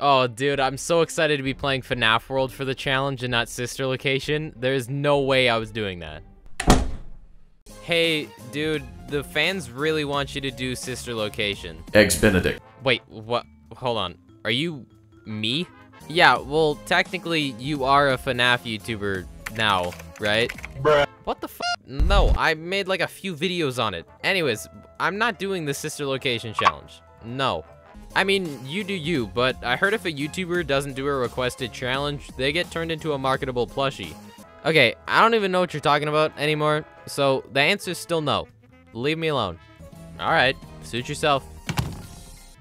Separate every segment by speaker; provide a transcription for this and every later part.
Speaker 1: Oh, dude, I'm so excited to be playing FNAF World for the challenge and not Sister Location. There's no way I was doing that. Hey, dude, the fans really want you to do Sister Location.
Speaker 2: Eggs Benedict.
Speaker 1: Wait, what? Hold on. Are you me? Yeah, well, technically, you are a FNAF YouTuber now, right?
Speaker 2: Bruh.
Speaker 1: What the f? No, I made like a few videos on it. Anyways, I'm not doing the Sister Location challenge. No. I mean, you do you, but I heard if a YouTuber doesn't do a requested challenge, they get turned into a marketable plushie. Okay, I don't even know what you're talking about anymore, so the answer's still no. Leave me alone. Alright, suit yourself.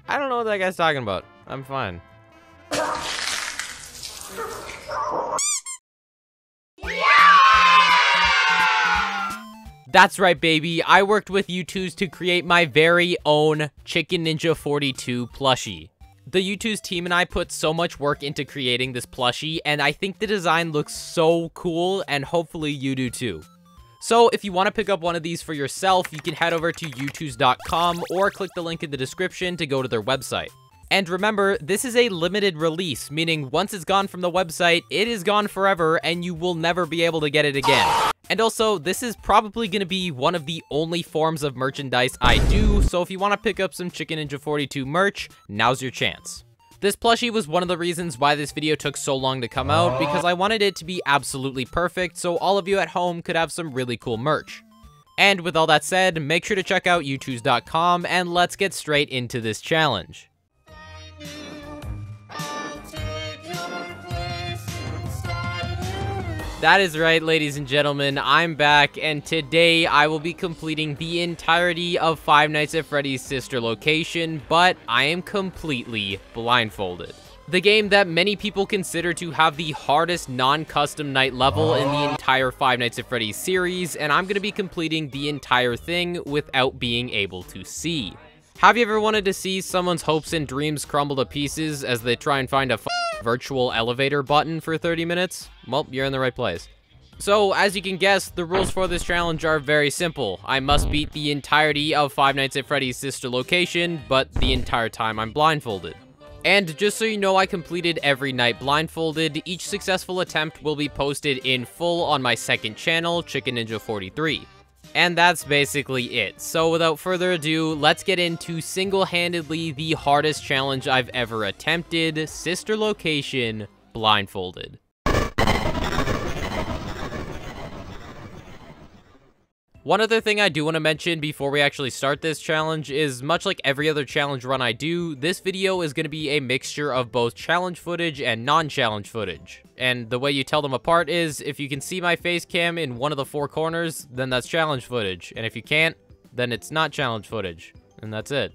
Speaker 1: I don't know what that guy's talking about. I'm fine. That's right, baby. I worked with Youtooz to create my very own Chicken Ninja 42 plushie. The Youtooz team and I put so much work into creating this plushie, and I think the design looks so cool, and hopefully you do too. So if you want to pick up one of these for yourself, you can head over to youtooz.com or click the link in the description to go to their website. And remember, this is a limited release, meaning once it's gone from the website, it is gone forever, and you will never be able to get it again. And also, this is probably going to be one of the only forms of merchandise I do, so if you want to pick up some Chicken Ninja 42 merch, now's your chance. This plushie was one of the reasons why this video took so long to come out, because I wanted it to be absolutely perfect, so all of you at home could have some really cool merch. And with all that said, make sure to check out youtooz.com, and let's get straight into this challenge. That is right, ladies and gentlemen, I'm back, and today I will be completing the entirety of Five Nights at Freddy's Sister Location, but I am completely blindfolded. The game that many people consider to have the hardest non-custom night level in the entire Five Nights at Freddy's series, and I'm going to be completing the entire thing without being able to see. Have you ever wanted to see someone's hopes and dreams crumble to pieces as they try and find a virtual elevator button for 30 minutes? Well, you're in the right place. So, as you can guess, the rules for this challenge are very simple. I must beat the entirety of Five Nights at Freddy's Sister Location, but the entire time I'm blindfolded. And just so you know, I completed every night blindfolded. Each successful attempt will be posted in full on my second channel, Chicken Ninja 43. And that's basically it. So without further ado, let's get into single-handedly the hardest challenge I've ever attempted, Sister Location blindfolded. One other thing I do want to mention before we actually start this challenge is, much like every other challenge run I do, this video is going to be a mixture of both challenge footage and non-challenge footage. And the way you tell them apart is, if you can see my face cam in one of the four corners, then that's challenge footage. And if you can't, then it's not challenge footage. And that's it.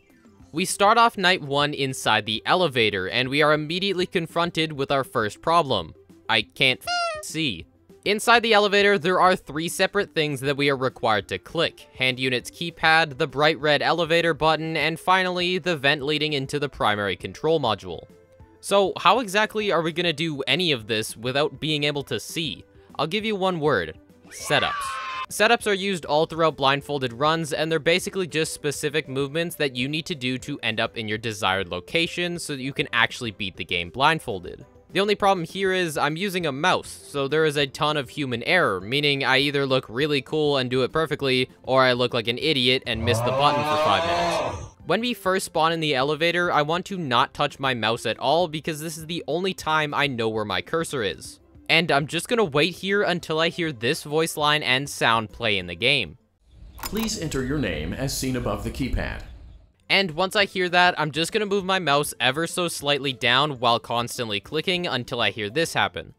Speaker 1: We start off night one inside the elevator, and we are immediately confronted with our first problem. I can't see. Inside the elevator, there are three separate things that we are required to click. Hand unit's keypad, the bright red elevator button, and finally, the vent leading into the primary control module. So, how exactly are we going to do any of this without being able to see? I'll give you one word: setups. Setups are used all throughout blindfolded runs, and they're basically just specific movements that you need to do to end up in your desired location so that you can actually beat the game blindfolded. The only problem here is I'm using a mouse, so there is a ton of human error, meaning I either look really cool and do it perfectly, or I look like an idiot and miss the button for 5 minutes. When we first spawn in the elevator, I want to not touch my mouse at all because this is the only time I know where my cursor is. And I'm just gonna wait here until I hear this voice line and sound play in the game.
Speaker 2: Please enter your name as seen above the keypad.
Speaker 1: And once I hear that, I'm just gonna move my mouse ever so slightly down while constantly clicking until I hear this happen.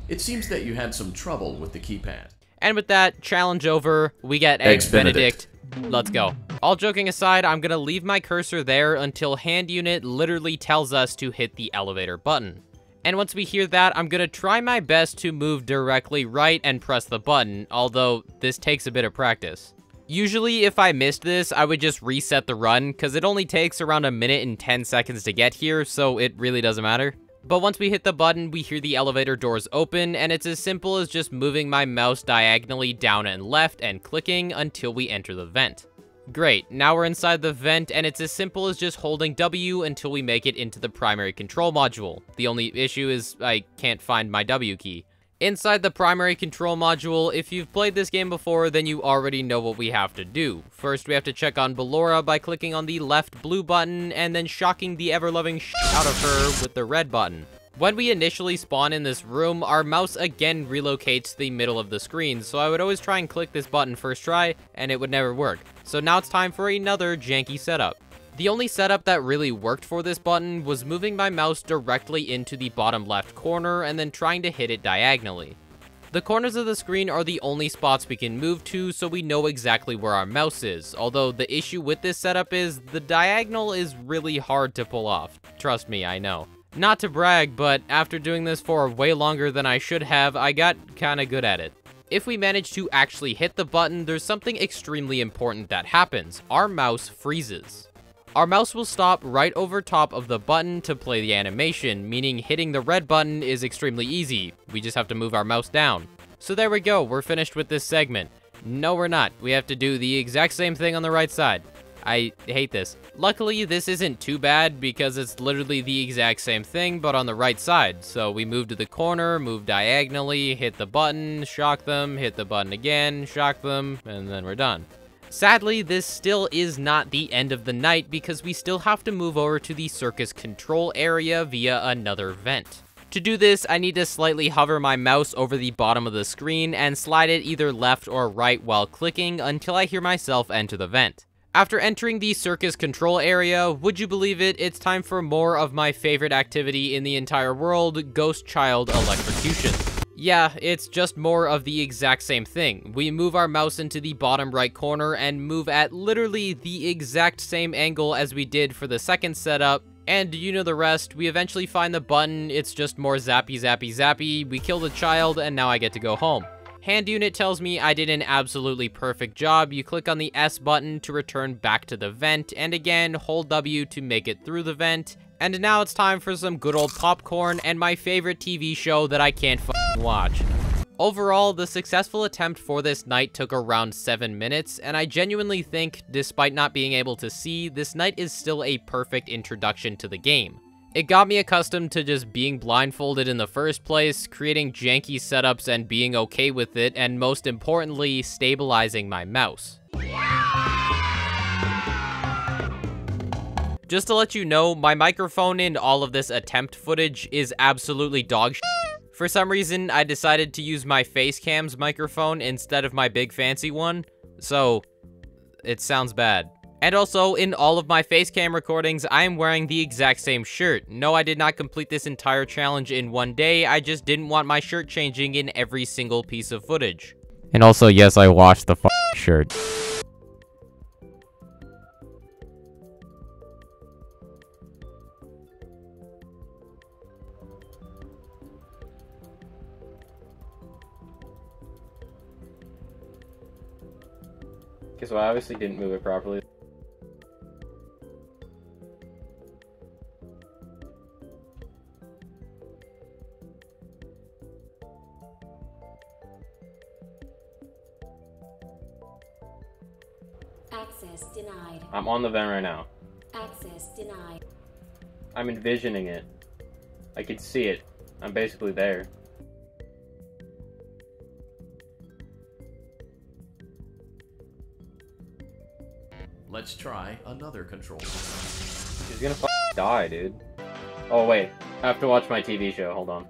Speaker 2: It seems that you had some trouble with the keypad.
Speaker 1: And with that, challenge over, we get Eggs Benedict. Let's go. All joking aside, I'm gonna leave my cursor there until hand unit literally tells us to hit the elevator button. And once we hear that, I'm gonna try my best to move directly right and press the button, although this takes a bit of practice. Usually, if I missed this, I would just reset the run, because it only takes around 1 minute and 10 seconds to get here, so it really doesn't matter. But once we hit the button, we hear the elevator doors open, and it's as simple as just moving my mouse diagonally down and left and clicking until we enter the vent. Great, now we're inside the vent, and it's as simple as just holding W until we make it into the primary control module. The only issue is I can't find my W key. Inside the primary control module, if you've played this game before, then you already know what we have to do. First, we have to check on Ballora by clicking on the left blue button, and then shocking the ever-loving shit out of her with the red button. When we initially spawn in this room, our mouse again relocates to the middle of the screen, so I would always try and click this button first try, and it would never work. So now it's time for another janky setup. The only setup that really worked for this button was moving my mouse directly into the bottom left corner and then trying to hit it diagonally. The corners of the screen are the only spots we can move to, so we know exactly where our mouse is, although the issue with this setup is the diagonal is really hard to pull off. Trust me, I know. Not to brag, but after doing this for way longer than I should have, I got kinda good at it. If we manage to actually hit the button, there's something extremely important that happens. Our mouse freezes. Our mouse will stop right over top of the button to play the animation, meaning hitting the red button is extremely easy. We just have to move our mouse down. So there we go, we're finished with this segment. No, we're not. We have to do the exact same thing on the right side. I hate this. Luckily, this isn't too bad because it's literally the exact same thing, but on the right side. So we move to the corner, move diagonally, hit the button, shock them, hit the button again, shock them, and then we're done. Sadly, this still is not the end of the night because we still have to move over to the Circus control area via another vent. To do this, I need to slightly hover my mouse over the bottom of the screen and slide it either left or right while clicking until I hear myself enter the vent. After entering the Circus control area, would you believe it, it's time for more of my favorite activity in the entire world, Ghost Child Electrocution. Yeah, it's just more of the exact same thing. We move our mouse into the bottom right corner and move at literally the exact same angle as we did for the second setup, and you know the rest. We eventually find the button, it's just more zappy zappy zappy, we kill the child, and now I get to go home. Hand unit tells me I did an absolutely perfect job. You click on the S button to return back to the vent, and again, hold W to make it through the vent. And now it's time for some good old popcorn and my favorite TV show that I can't f***ing watch. Overall, the successful attempt for this night took around 7 minutes, and I genuinely think, despite not being able to see, this night is still a perfect introduction to the game. It got me accustomed to just being blindfolded in the first place, creating janky setups and being okay with it, and most importantly, stabilizing my mouse. Just to let you know, my microphone in all of this attempt footage is absolutely dog shit. For some reason, I decided to use my Facecam's microphone instead of my big fancy one, so it sounds bad. And also, in all of my Facecam recordings, I am wearing the exact same shirt. No, I did not complete this entire challenge in one day, I just didn't want my shirt changing in every single piece of footage. And also, yes, I washed the shirt. Okay, so I obviously didn't move it properly.
Speaker 3: Access denied.
Speaker 1: I'm on the vent right now.
Speaker 3: Access denied.
Speaker 1: I'm envisioning it. I can see it. I'm basically there.
Speaker 2: Let's try another control.
Speaker 1: She's gonna die, dude. Oh, wait. I have to watch my TV show. Hold on.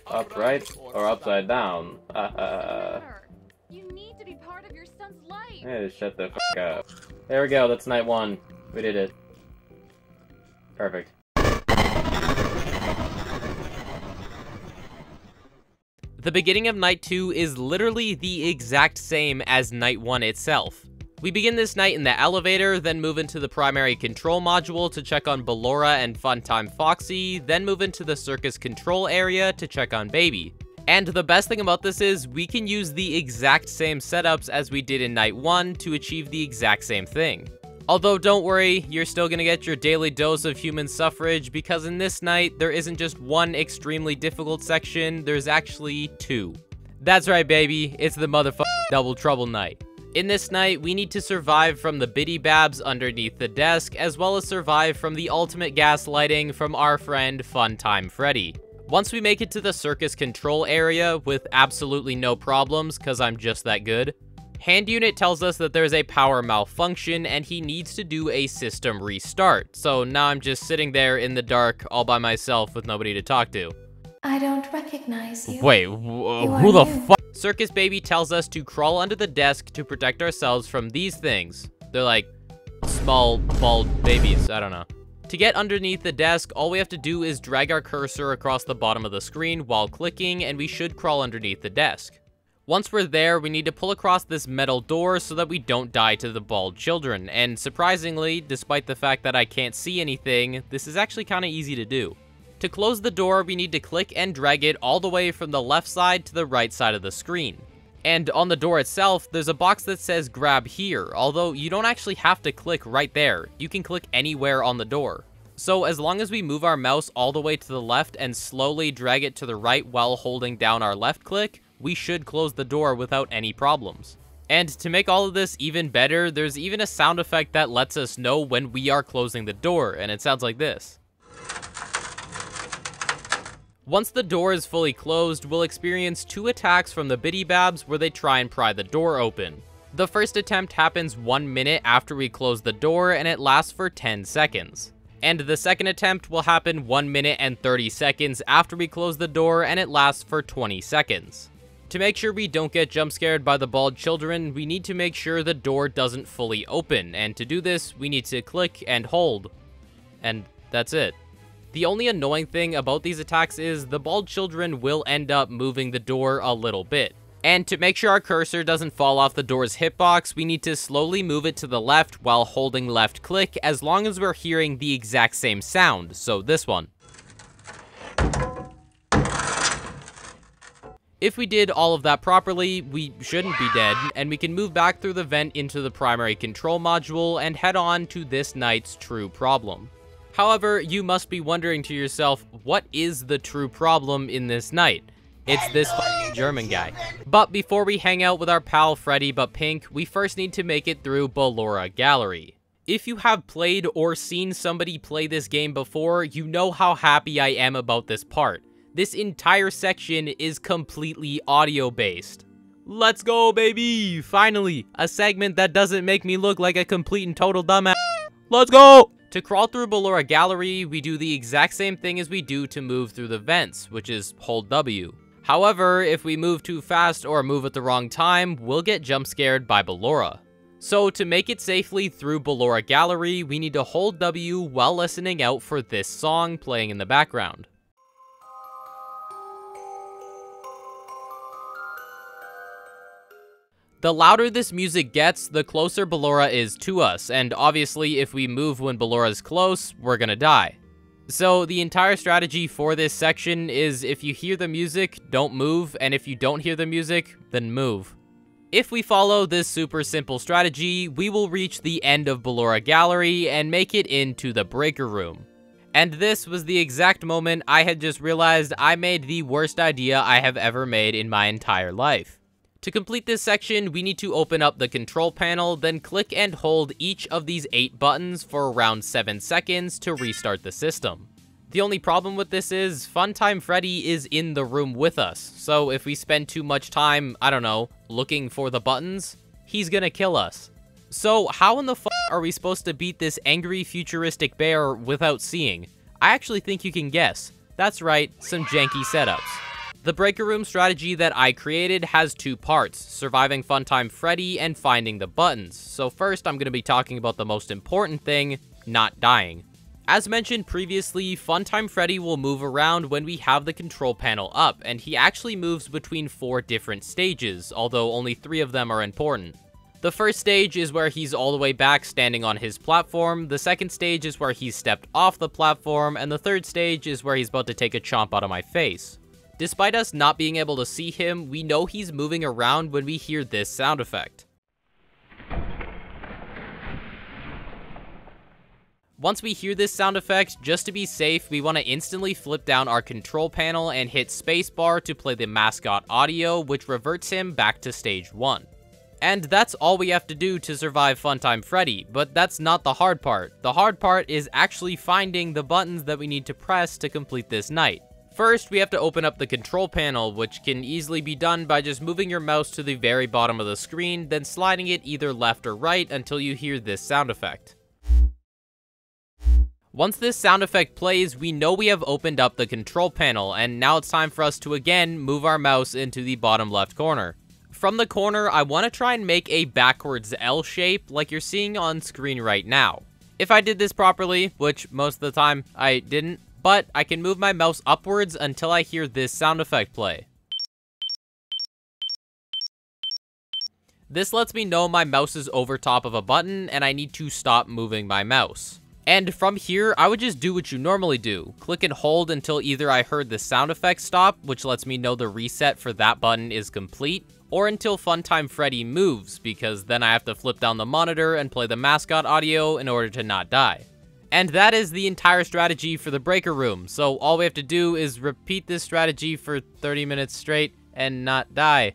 Speaker 1: Upright or upside down?
Speaker 4: You need to be part of your son's life.
Speaker 1: Hey, shut the f*** up. There we go. That's night one. We did it. Perfect. The beginning of night 2 is literally the exact same as night 1 itself. We begin this night in the elevator, then move into the primary control module to check on Ballora and Funtime Foxy, then move into the Circus control area to check on Baby. And the best thing about this is, we can use the exact same setups as we did in night 1 to achieve the exact same thing. Although don't worry, you're still gonna get your daily dose of human suffrage, because in this night, there isn't just one extremely difficult section, there's actually 2. That's right, baby, it's the motherfucking Double Trouble night. In this night, we need to survive from the biddy babs underneath the desk, as well as survive from the ultimate gaslighting from our friend Funtime Freddy. Once we make it to the circus control area with absolutely no problems, cause I'm just that good, Hand Unit tells us that there's a power malfunction and he needs to do a system restart. So now I'm just sitting there in the dark all by myself with nobody to talk to.
Speaker 5: I don't recognize you.
Speaker 1: Wait, who the fuck? Circus Baby tells us to crawl under the desk to protect ourselves from these things. They're like small, bald babies, I don't know. To get underneath the desk, all we have to do is drag our cursor across the bottom of the screen while clicking, and we should crawl underneath the desk. Once we're there, we need to pull across this metal door so that we don't die to the bald children, and surprisingly, despite the fact that I can't see anything, this is actually kind of easy to do. To close the door, we need to click and drag it all the way from the left side to the right side of the screen. And on the door itself, there's a box that says grab here, although you don't actually have to click right there. You can click anywhere on the door. So as long as we move our mouse all the way to the left and slowly drag it to the right while holding down our left click, we should close the door without any problems. And to make all of this even better, there's even a sound effect that lets us know when we are closing the door, and it sounds like this. Once the door is fully closed, we'll experience 2 attacks from the biddy babs where they try and pry the door open. The first attempt happens 1 minute after we close the door, and it lasts for 10 seconds. And the second attempt will happen 1 minute and 30 seconds after we close the door, and it lasts for 20 seconds. To make sure we don't get jump scared by the bald children, we need to make sure the door doesn't fully open, and to do this, we need to click and hold. And that's it. The only annoying thing about these attacks is the bald children will end up moving the door a little bit. And to make sure our cursor doesn't fall off the door's hitbox, we need to slowly move it to the left while holding left click as long as we're hearing the exact same sound, so this one. If we did all of that properly, we shouldn't be dead, and we can move back through the vent into the primary control module and head on to this night's true problem. However, you must be wondering to yourself, what is the true problem in this night? It's this German guy. But before we hang out with our pal Freddy but Pink, we first need to make it through Ballora Gallery. If you have played or seen somebody play this game before, you know how happy I am about this part. This entire section is completely audio-based. Let's go, baby! Finally, a segment that doesn't make me look like a complete and total dumbass. Let's go! To crawl through Ballora Gallery, we do the exact same thing as we do to move through the vents, which is hold W. However, if we move too fast or move at the wrong time, we'll get jump scared by Ballora. So to make it safely through Ballora Gallery, we need to hold W while listening out for this song playing in the background. The louder this music gets, the closer Ballora is to us, and obviously if we move when Ballora's close, we're gonna die. So the entire strategy for this section is if you hear the music, don't move, and if you don't hear the music, then move. If we follow this super simple strategy, we will reach the end of Ballora Gallery and make it into the breaker room. And this was the exact moment I had just realized I made the worst idea I have ever made in my entire life. To complete this section, we need to open up the control panel, then click and hold each of these 8 buttons for around 7 seconds to restart the system. The only problem with this is Funtime Freddy is in the room with us, so if we spend too much time, I don't know, looking for the buttons, he's gonna kill us. So how in the fuck are we supposed to beat this angry futuristic bear without seeing? I actually think you can guess. That's right, some janky setups. The breaker room strategy that I created has 2 parts, surviving Funtime Freddy and finding the buttons. So first I'm going to be talking about the most important thing, not dying. As mentioned previously, Funtime Freddy will move around when we have the control panel up, and he actually moves between 4 different stages, although only 3 of them are important. The first stage is where he's all the way back standing on his platform, the second stage is where he's stepped off the platform, and the third stage is where he's about to take a chomp out of my face. Despite us not being able to see him, we know he's moving around when we hear this sound effect. Once we hear this sound effect, just to be safe, we want to instantly flip down our control panel and hit spacebar to play the mascot audio, which reverts him back to stage 1. And that's all we have to do to survive Funtime Freddy, but that's not the hard part. The hard part is actually finding the buttons that we need to press to complete this night. First, we have to open up the control panel, which can easily be done by just moving your mouse to the very bottom of the screen, then sliding it either left or right until you hear this sound effect. Once this sound effect plays, we know we have opened up the control panel, and now it's time for us to again move our mouse into the bottom left corner. From the corner, I want to try and make a backwards L shape like you're seeing on screen right now. If I did this properly, which most of the time I didn't, but I can move my mouse upwards until I hear this sound effect play. This lets me know my mouse is over top of a button and I need to stop moving my mouse. And from here, I would just do what you normally do. Click and hold until either I heard the sound effect stop, which lets me know the reset for that button is complete, or until Funtime Freddy moves, because then I have to flip down the monitor and play the mascot audio in order to not die. And that is the entire strategy for the breaker room, so all we have to do is repeat this strategy for 30 minutes straight and not die.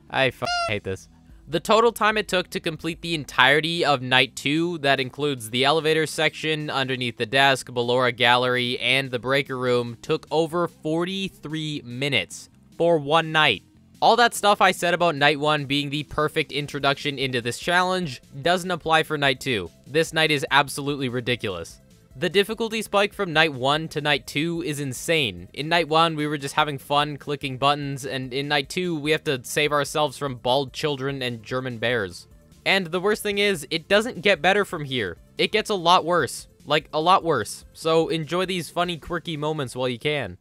Speaker 1: I hate this. The total time it took to complete the entirety of Night 2, that includes the elevator section, underneath the desk, below a gallery, and the breaker room, took over 43 minutes for one night. All that stuff I said about Night 1 being the perfect introduction into this challenge doesn't apply for Night 2. This night is absolutely ridiculous. The difficulty spike from Night 1 to Night 2 is insane. In Night 1, we were just having fun clicking buttons, and in Night 2, we have to save ourselves from bald children and German bears. And the worst thing is, it doesn't get better from here. It gets a lot worse. Like, a lot worse. So enjoy these funny, quirky moments while you can.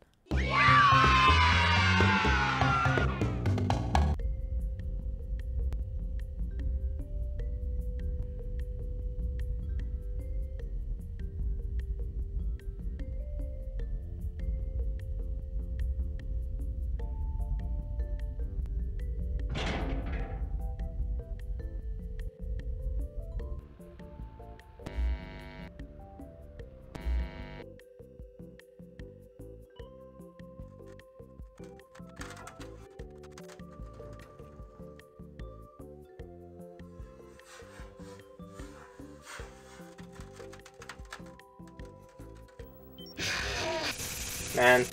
Speaker 1: Man.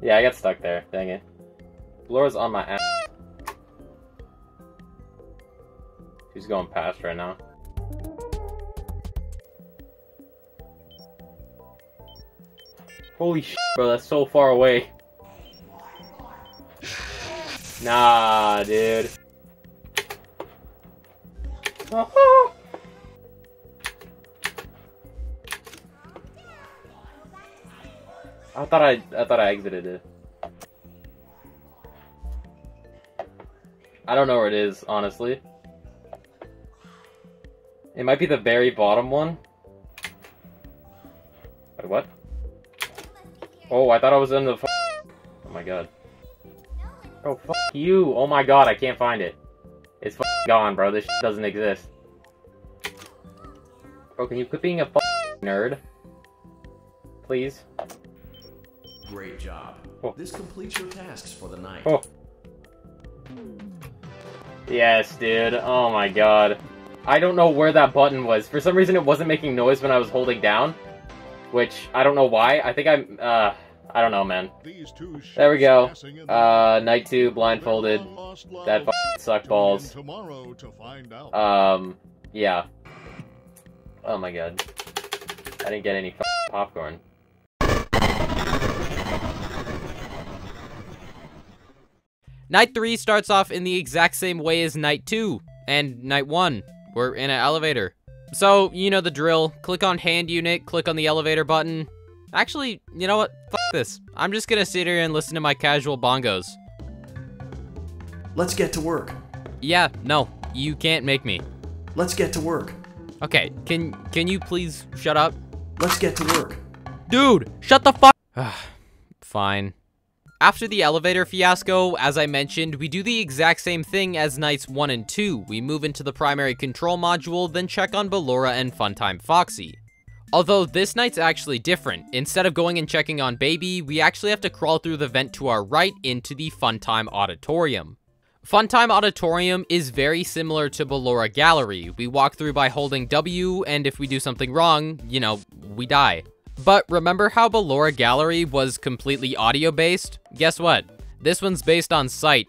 Speaker 1: Yeah, I got stuck there. Dang it. Laura's on my ass. She's going past right now. Holy shit, bro, that's so far away. Nah, dude. I thought I exited it. I don't know where it is, honestly. It might be the very bottom one. Wait, what? Oh, I thought I was in the oh my god. Oh, fuck you. Oh my god, I can't find it. It's gone, bro. This shit doesn't exist. Bro, can you quit being a nerd? Please?
Speaker 2: Great job.
Speaker 1: Oh.
Speaker 2: This completes your tasks for the night.
Speaker 1: Oh. Yes, dude. Oh my god. I don't know where that button was. For some reason, it wasn't making noise when I was holding down. Which, I don't know why. I think I don't know, man. There we go. Night 2, blindfolded. That sucked balls. Yeah. Oh my god. I didn't get any popcorn. Night 3 starts off in the exact same way as Night 2 and Night 1. We're in an elevator. So, you know the drill. Click on hand unit, click on the elevator button. Actually, you know what? Fuck this. I'm just gonna sit here and listen to my casual bongos.
Speaker 2: Let's get to work.
Speaker 1: Yeah, no, you can't make me.
Speaker 2: Let's get to work.
Speaker 1: Okay, can you please shut up?
Speaker 2: Let's get to work.
Speaker 1: Dude, shut the fuck. Fine. After the elevator fiasco, as I mentioned, we do the exact same thing as Nights 1 and 2. We move into the primary control module, then check on Ballora and Funtime Foxy. Although this night's actually different. Instead of going and checking on Baby, we actually have to crawl through the vent to our right into the Funtime Auditorium. Funtime Auditorium is very similar to Ballora Gallery. We walk through by holding W, and if we do something wrong, you know, we die. But remember how Ballora Gallery was completely audio-based? Guess what? This one's based on sight.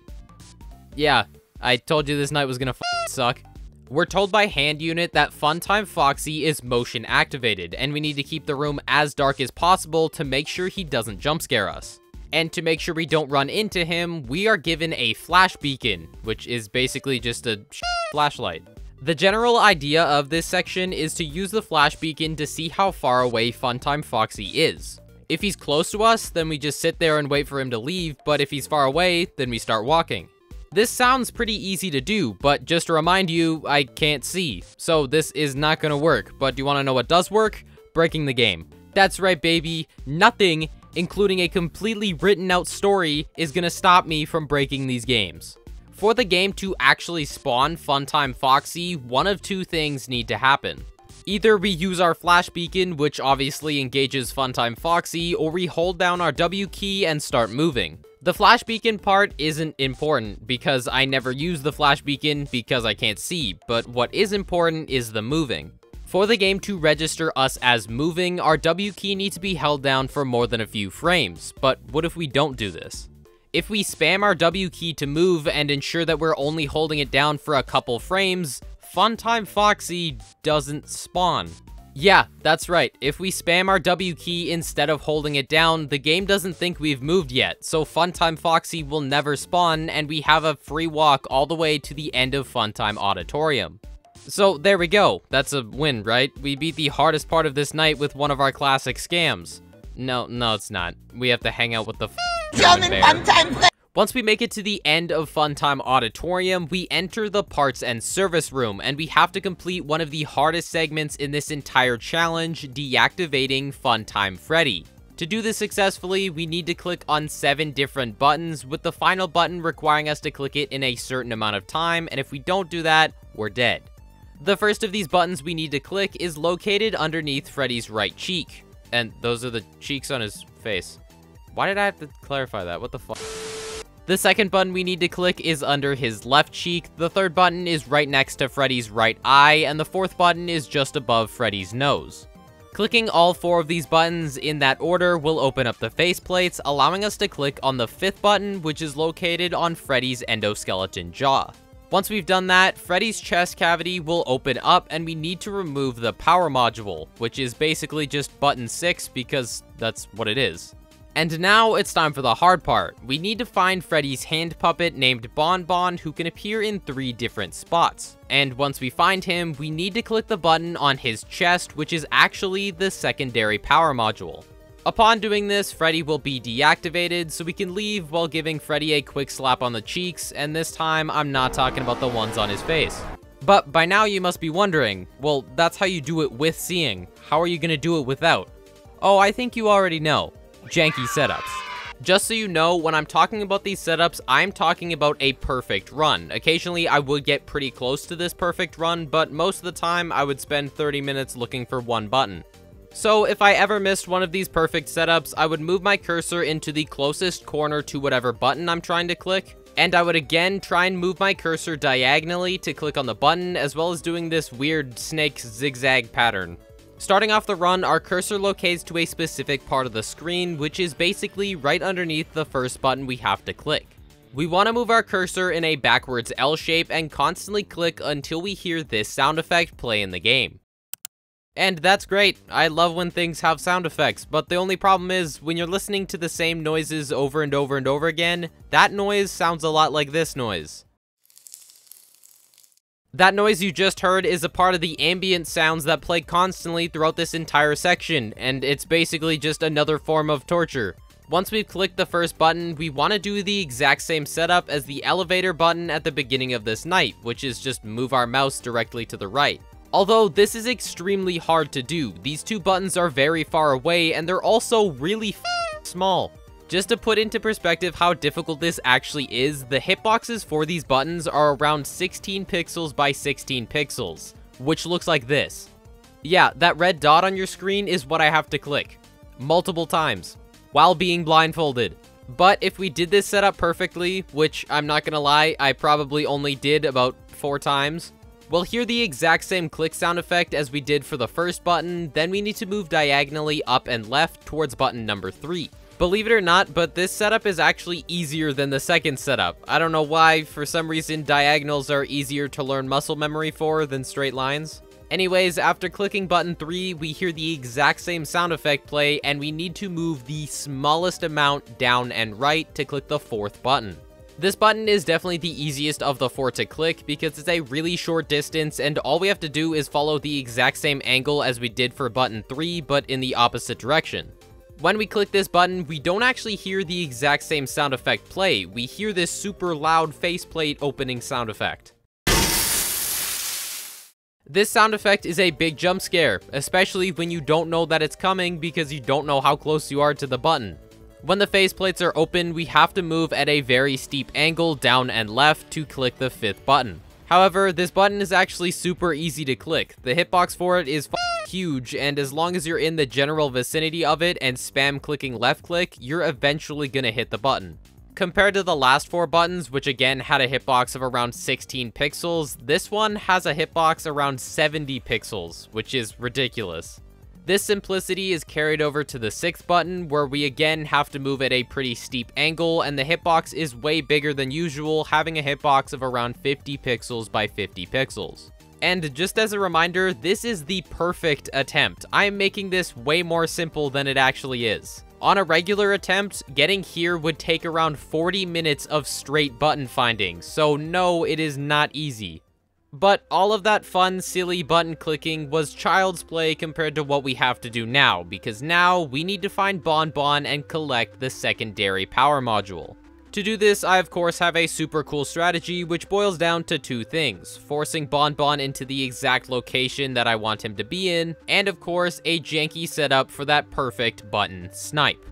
Speaker 1: Yeah, I told you this night was gonna suck. We're told by Hand Unit that Funtime Foxy is motion activated, and we need to keep the room as dark as possible to make sure he doesn't jump scare us. And to make sure we don't run into him, we are given a flash beacon, which is basically just a flashlight. The general idea of this section is to use the flash beacon to see how far away Funtime Foxy is. If he's close to us, then we just sit there and wait for him to leave, but if he's far away, then we start walking. This sounds pretty easy to do, but just to remind you, I can't see, so this is not gonna work. But do you wanna know what does work? Breaking the game. That's right, baby. Nothing, including a completely written out story, is gonna stop me from breaking these games. For the game to actually spawn Funtime Foxy, one of two things need to happen. Either we use our flash beacon, which obviously engages Funtime Foxy, or we hold down our W key and start moving. The flash beacon part isn't important because I never use the flash beacon because I can't see, but what is important is the moving. For the game to register us as moving, our W key needs to be held down for more than a few frames, but what if we don't do this? If we spam our W key to move and ensure that we're only holding it down for a couple frames, Funtime Foxy doesn't spawn. Yeah, that's right. If we spam our W key instead of holding it down, the game doesn't think we've moved yet, so Funtime Foxy will never spawn, and we have a free walk all the way to the end of Funtime Auditorium. So there we go. That's a win, right? We beat the hardest part of this night with one of our classic scams. No, it's not. We have to hang out with the German bear. Once we make it to the end of Funtime Auditorium, we enter the parts and service room, and we have to complete one of the hardest segments in this entire challenge, deactivating Funtime Freddy. To do this successfully, we need to click on 7 different buttons, with the final button requiring us to click it in a certain amount of time, and if we don't do that, we're dead. The first of these buttons we need to click is located underneath Freddy's right cheek, and those are the cheeks on his face. Why did I have to clarify that? What the fuck? The second button we need to click is under his left cheek, the third button is right next to Freddy's right eye, and the fourth button is just above Freddy's nose. Clicking all 4 of these buttons in that order will open up the faceplates, allowing us to click on the 5th button, which is located on Freddy's endoskeleton jaw. Once we've done that, Freddy's chest cavity will open up, and we need to remove the power module, which is basically just button 6 because that's what it is. And now it's time for the hard part. We need to find Freddy's hand puppet named Bon Bon, who can appear in 3 different spots. And once we find him, we need to click the button on his chest, which is actually the secondary power module. Upon doing this, Freddy will be deactivated, so we can leave while giving Freddy a quick slap on the cheeks, and this time I'm not talking about the ones on his face. But by now you must be wondering, well, that's how you do it with seeing. How are you gonna do it without? Oh, I think you already know. Janky setups. Just so you know, when I'm talking about these setups, I'm talking about a perfect run. Occasionally, I would get pretty close to this perfect run, but most of the time, I would spend 30 minutes looking for one button. So if I ever missed one of these perfect setups, I would move my cursor into the closest corner to whatever button I'm trying to click, and I would again try and move my cursor diagonally to click on the button, as well as doing this weird snake zigzag pattern. Starting off the run, our cursor locates to a specific part of the screen, which is basically right underneath the first button we have to click. We want to move our cursor in a backwards L shape and constantly click until we hear this sound effect play in the game. And that's great. I love when things have sound effects, but the only problem is when you're listening to the same noises over and over and over again, that noise sounds a lot like this noise. That noise you just heard is a part of the ambient sounds that play constantly throughout this entire section, and it's basically just another form of torture. Once we've clicked the first button, we want to do the exact same setup as the elevator button at the beginning of this night, which is just move our mouse directly to the right. Although this is extremely hard to do, these 2 buttons are very far away, and they're also really small. Just to put into perspective how difficult this actually is, the hitboxes for these buttons are around 16 pixels by 16 pixels, which looks like this. Yeah, that red dot on your screen is what I have to click multiple times while being blindfolded. But if we did this setup perfectly, which I'm not gonna lie, I probably only did about 4 times, we'll hear the exact same click sound effect as we did for the first button. Then we need to move diagonally up and left towards button number 3. Believe it or not, but this setup is actually easier than the second setup. I don't know why, for some reason diagonals are easier to learn muscle memory for than straight lines. Anyways, after clicking button 3, we hear the exact same sound effect play, and we need to move the smallest amount down and right to click the 4th button. This button is definitely the easiest of the 4 to click because it's a really short distance, and all we have to do is follow the exact same angle as we did for button 3, but in the opposite direction. When we click this button, we don't actually hear the exact same sound effect play. We hear this super loud faceplate opening sound effect. This sound effect is a big jump scare, especially when you don't know that it's coming because you don't know how close you are to the button. When the faceplates are open, we have to move at a very steep angle down and left to click the 5th button. However, this button is actually super easy to click. The hitbox for it is huge, and as long as you're in the general vicinity of it and spam clicking left click, you're eventually gonna hit the button. Compared to the last 4 buttons, which again had a hitbox of around 16 pixels, this one has a hitbox around 70 pixels, which is ridiculous. This simplicity is carried over to the 6th button, where we again have to move at a pretty steep angle, and the hitbox is way bigger than usual, having a hitbox of around 50 pixels by 50 pixels. And just as a reminder, this is the perfect attempt. I am making this way more simple than it actually is. On a regular attempt, getting here would take around 40 minutes of straight button finding, so no, it is not easy. But all of that fun, silly button clicking was child's play compared to what we have to do now, because now we need to find Bon Bon and collect the secondary power module. To do this, I of course have a super cool strategy, which boils down to 2 things: forcing Bon Bon into the exact location that I want him to be in, and of course a janky setup for that perfect button snipe.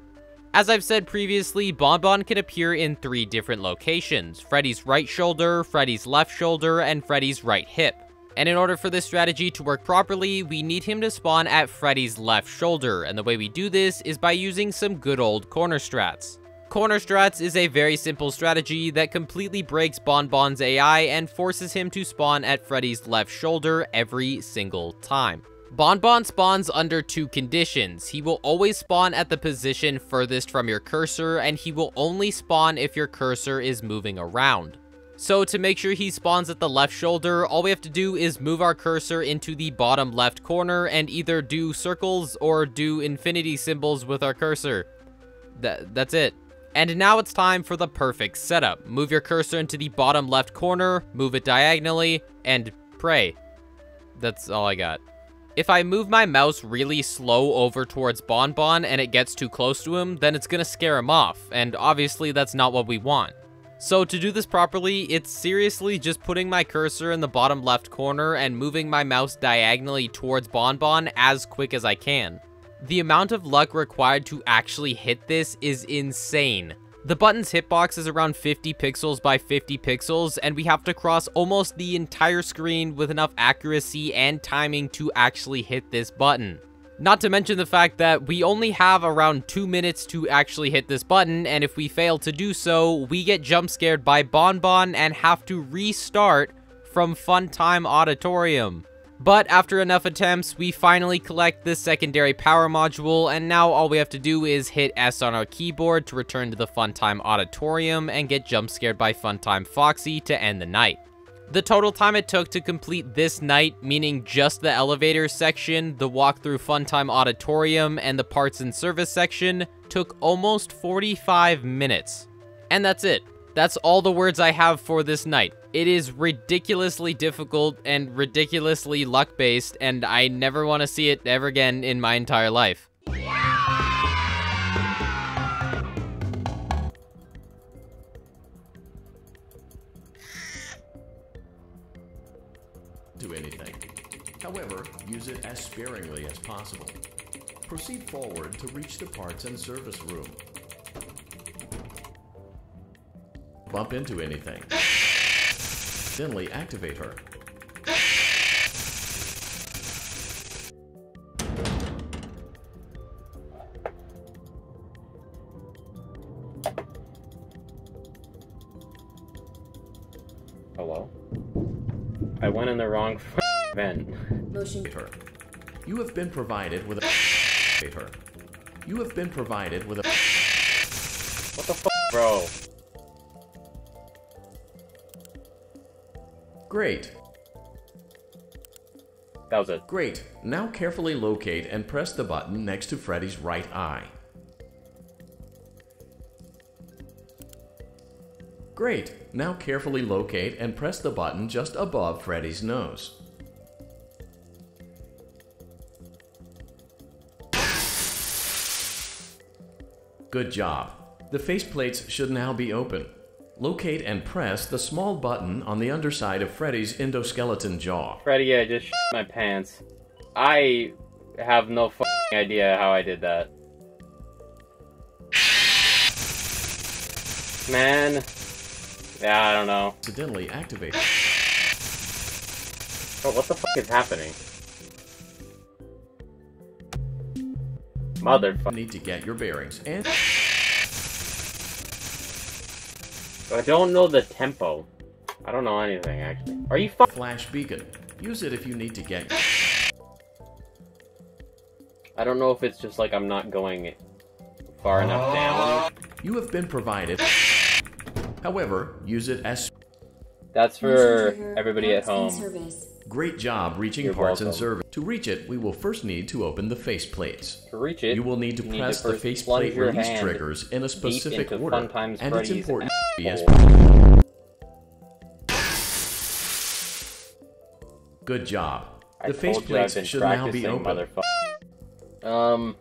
Speaker 1: As I've said previously, Bon Bon can appear in 3 different locations: Freddy's right shoulder, Freddy's left shoulder, and Freddy's right hip. And in order for this strategy to work properly, we need him to spawn at Freddy's left shoulder, and the way we do this is by using some good old corner strats. Corner strats is a very simple strategy that completely breaks Bon Bon's AI and forces him to spawn at Freddy's left shoulder every single time. Bon Bon spawns under 2 conditions. He will always spawn at the position furthest from your cursor, and he will only spawn if your cursor is moving around. So to make sure he spawns at the left shoulder, all we have to do is move our cursor into the bottom left corner and either do circles or do infinity symbols with our cursor. That's it. And now it's time for the perfect setup. Move your cursor into the bottom left corner, move it diagonally, and pray. That's all I got. If I move my mouse really slow over towards Bon Bon and it gets too close to him, then it's gonna scare him off, and obviously that's not what we want. So to do this properly, it's seriously just putting my cursor in the bottom left corner and moving my mouse diagonally towards Bon Bon as quick as I can. The amount of luck required to actually hit this is insane. The button's hitbox is around 50 pixels by 50 pixels, and we have to cross almost the entire screen with enough accuracy and timing to actually hit this button. Not to mention the fact that we only have around 2 minutes to actually hit this button, and if we fail to do so, we get jump scared by Bon Bon and have to restart from Funtime Auditorium. But after enough attempts, we finally collect this secondary power module, and now all we have to do is hit S on our keyboard to return to the Funtime Auditorium and get jump scared by Funtime Foxy to end the night. The total time it took to complete this night, meaning just the elevator section, the walk through Funtime Auditorium, and the parts and service section, took almost 45 minutes. And that's it. That's all the words I have for this night. It is ridiculously difficult and ridiculously luck-based, and I never want to see it ever again in my entire life.
Speaker 2: Do anything. However, use it as sparingly as possible. Proceed forward to reach the parts and service room. Bump into anything. Thinly activate her.
Speaker 1: Hello? I went in the wrong vent.
Speaker 3: Motion.
Speaker 2: You have been provided with a You have been provided with a
Speaker 1: What the bro?
Speaker 2: Great.
Speaker 1: That was it.
Speaker 2: Great. Now carefully locate and press the button next to Freddy's right eye. Great. Now carefully locate and press the button just above Freddy's nose. Good job. The faceplates should now be open. Locate and press the small button on the underside of Freddy's endoskeleton jaw.
Speaker 1: Freddy, I just shit my pants. I have no fucking idea how I did that. Man. Yeah, I don't know.
Speaker 2: Accidentally activated.
Speaker 1: Oh, what the fuck is happening? Motherfucker.
Speaker 2: Need to get your bearings and
Speaker 1: I don't know the tempo. I don't know anything, actually. Are you fuck?
Speaker 2: flash beacon. Use it if you need to get.
Speaker 1: I don't know if it's just like I'm not going far enough down.
Speaker 2: You have been provided. However, use it as.
Speaker 1: That's for everybody at home.
Speaker 2: Great job reaching
Speaker 1: You're
Speaker 2: parts and
Speaker 1: welcome.
Speaker 2: service. To reach it, we will first need to open the faceplates.
Speaker 1: To reach it,
Speaker 2: You will need to press the
Speaker 1: first
Speaker 2: faceplate
Speaker 1: plunge your
Speaker 2: release
Speaker 1: hand
Speaker 2: triggers in a specific
Speaker 1: into
Speaker 2: order,
Speaker 1: Fun Times
Speaker 2: and it's
Speaker 1: Freddy's
Speaker 2: important to be as.
Speaker 1: asshole.
Speaker 2: Good job.
Speaker 1: I
Speaker 2: The
Speaker 1: told you I've
Speaker 2: faceplates
Speaker 1: been
Speaker 2: should now be
Speaker 1: practicing,
Speaker 2: open.
Speaker 1: motherfucker.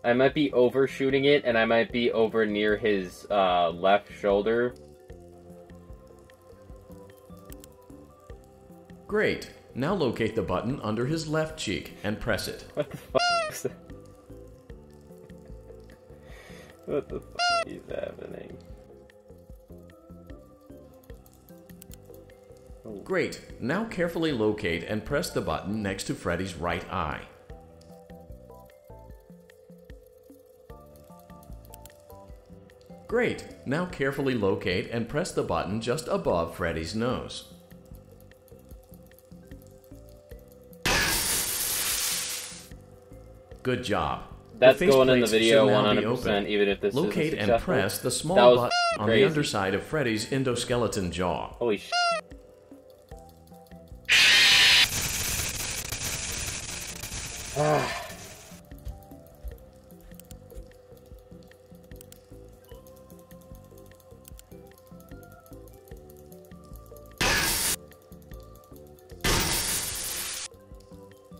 Speaker 1: I might be overshooting it, and I might be over near his left shoulder.
Speaker 2: Great. Now locate the button under his left cheek and press it.
Speaker 1: What the fuck? What the fuck is happening?
Speaker 2: Great. Now carefully locate and press the button next to Freddy's right eye. Great. Now carefully locate and press the button just above Freddy's nose. Good job.
Speaker 1: That's
Speaker 2: The
Speaker 1: going in the
Speaker 2: faceplates
Speaker 1: video
Speaker 2: should now be
Speaker 1: 100%,
Speaker 2: open.
Speaker 1: even if this
Speaker 2: Locate
Speaker 1: isn't
Speaker 2: and
Speaker 1: successful.
Speaker 2: press the
Speaker 1: That
Speaker 2: small
Speaker 1: was
Speaker 2: button on
Speaker 1: crazy.
Speaker 2: the underside of Freddy's endoskeleton jaw.
Speaker 1: Holy shit.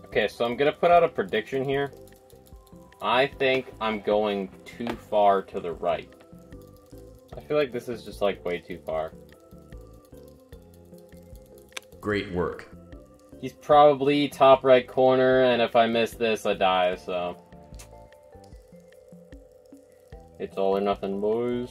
Speaker 1: Okay, so I'm gonna put out a prediction here. I think I'm going too far to the right. I feel like this is just like way too far.
Speaker 2: Great work.
Speaker 1: He's probably top right corner, and if I miss this, I die, so... It's all or nothing, boys.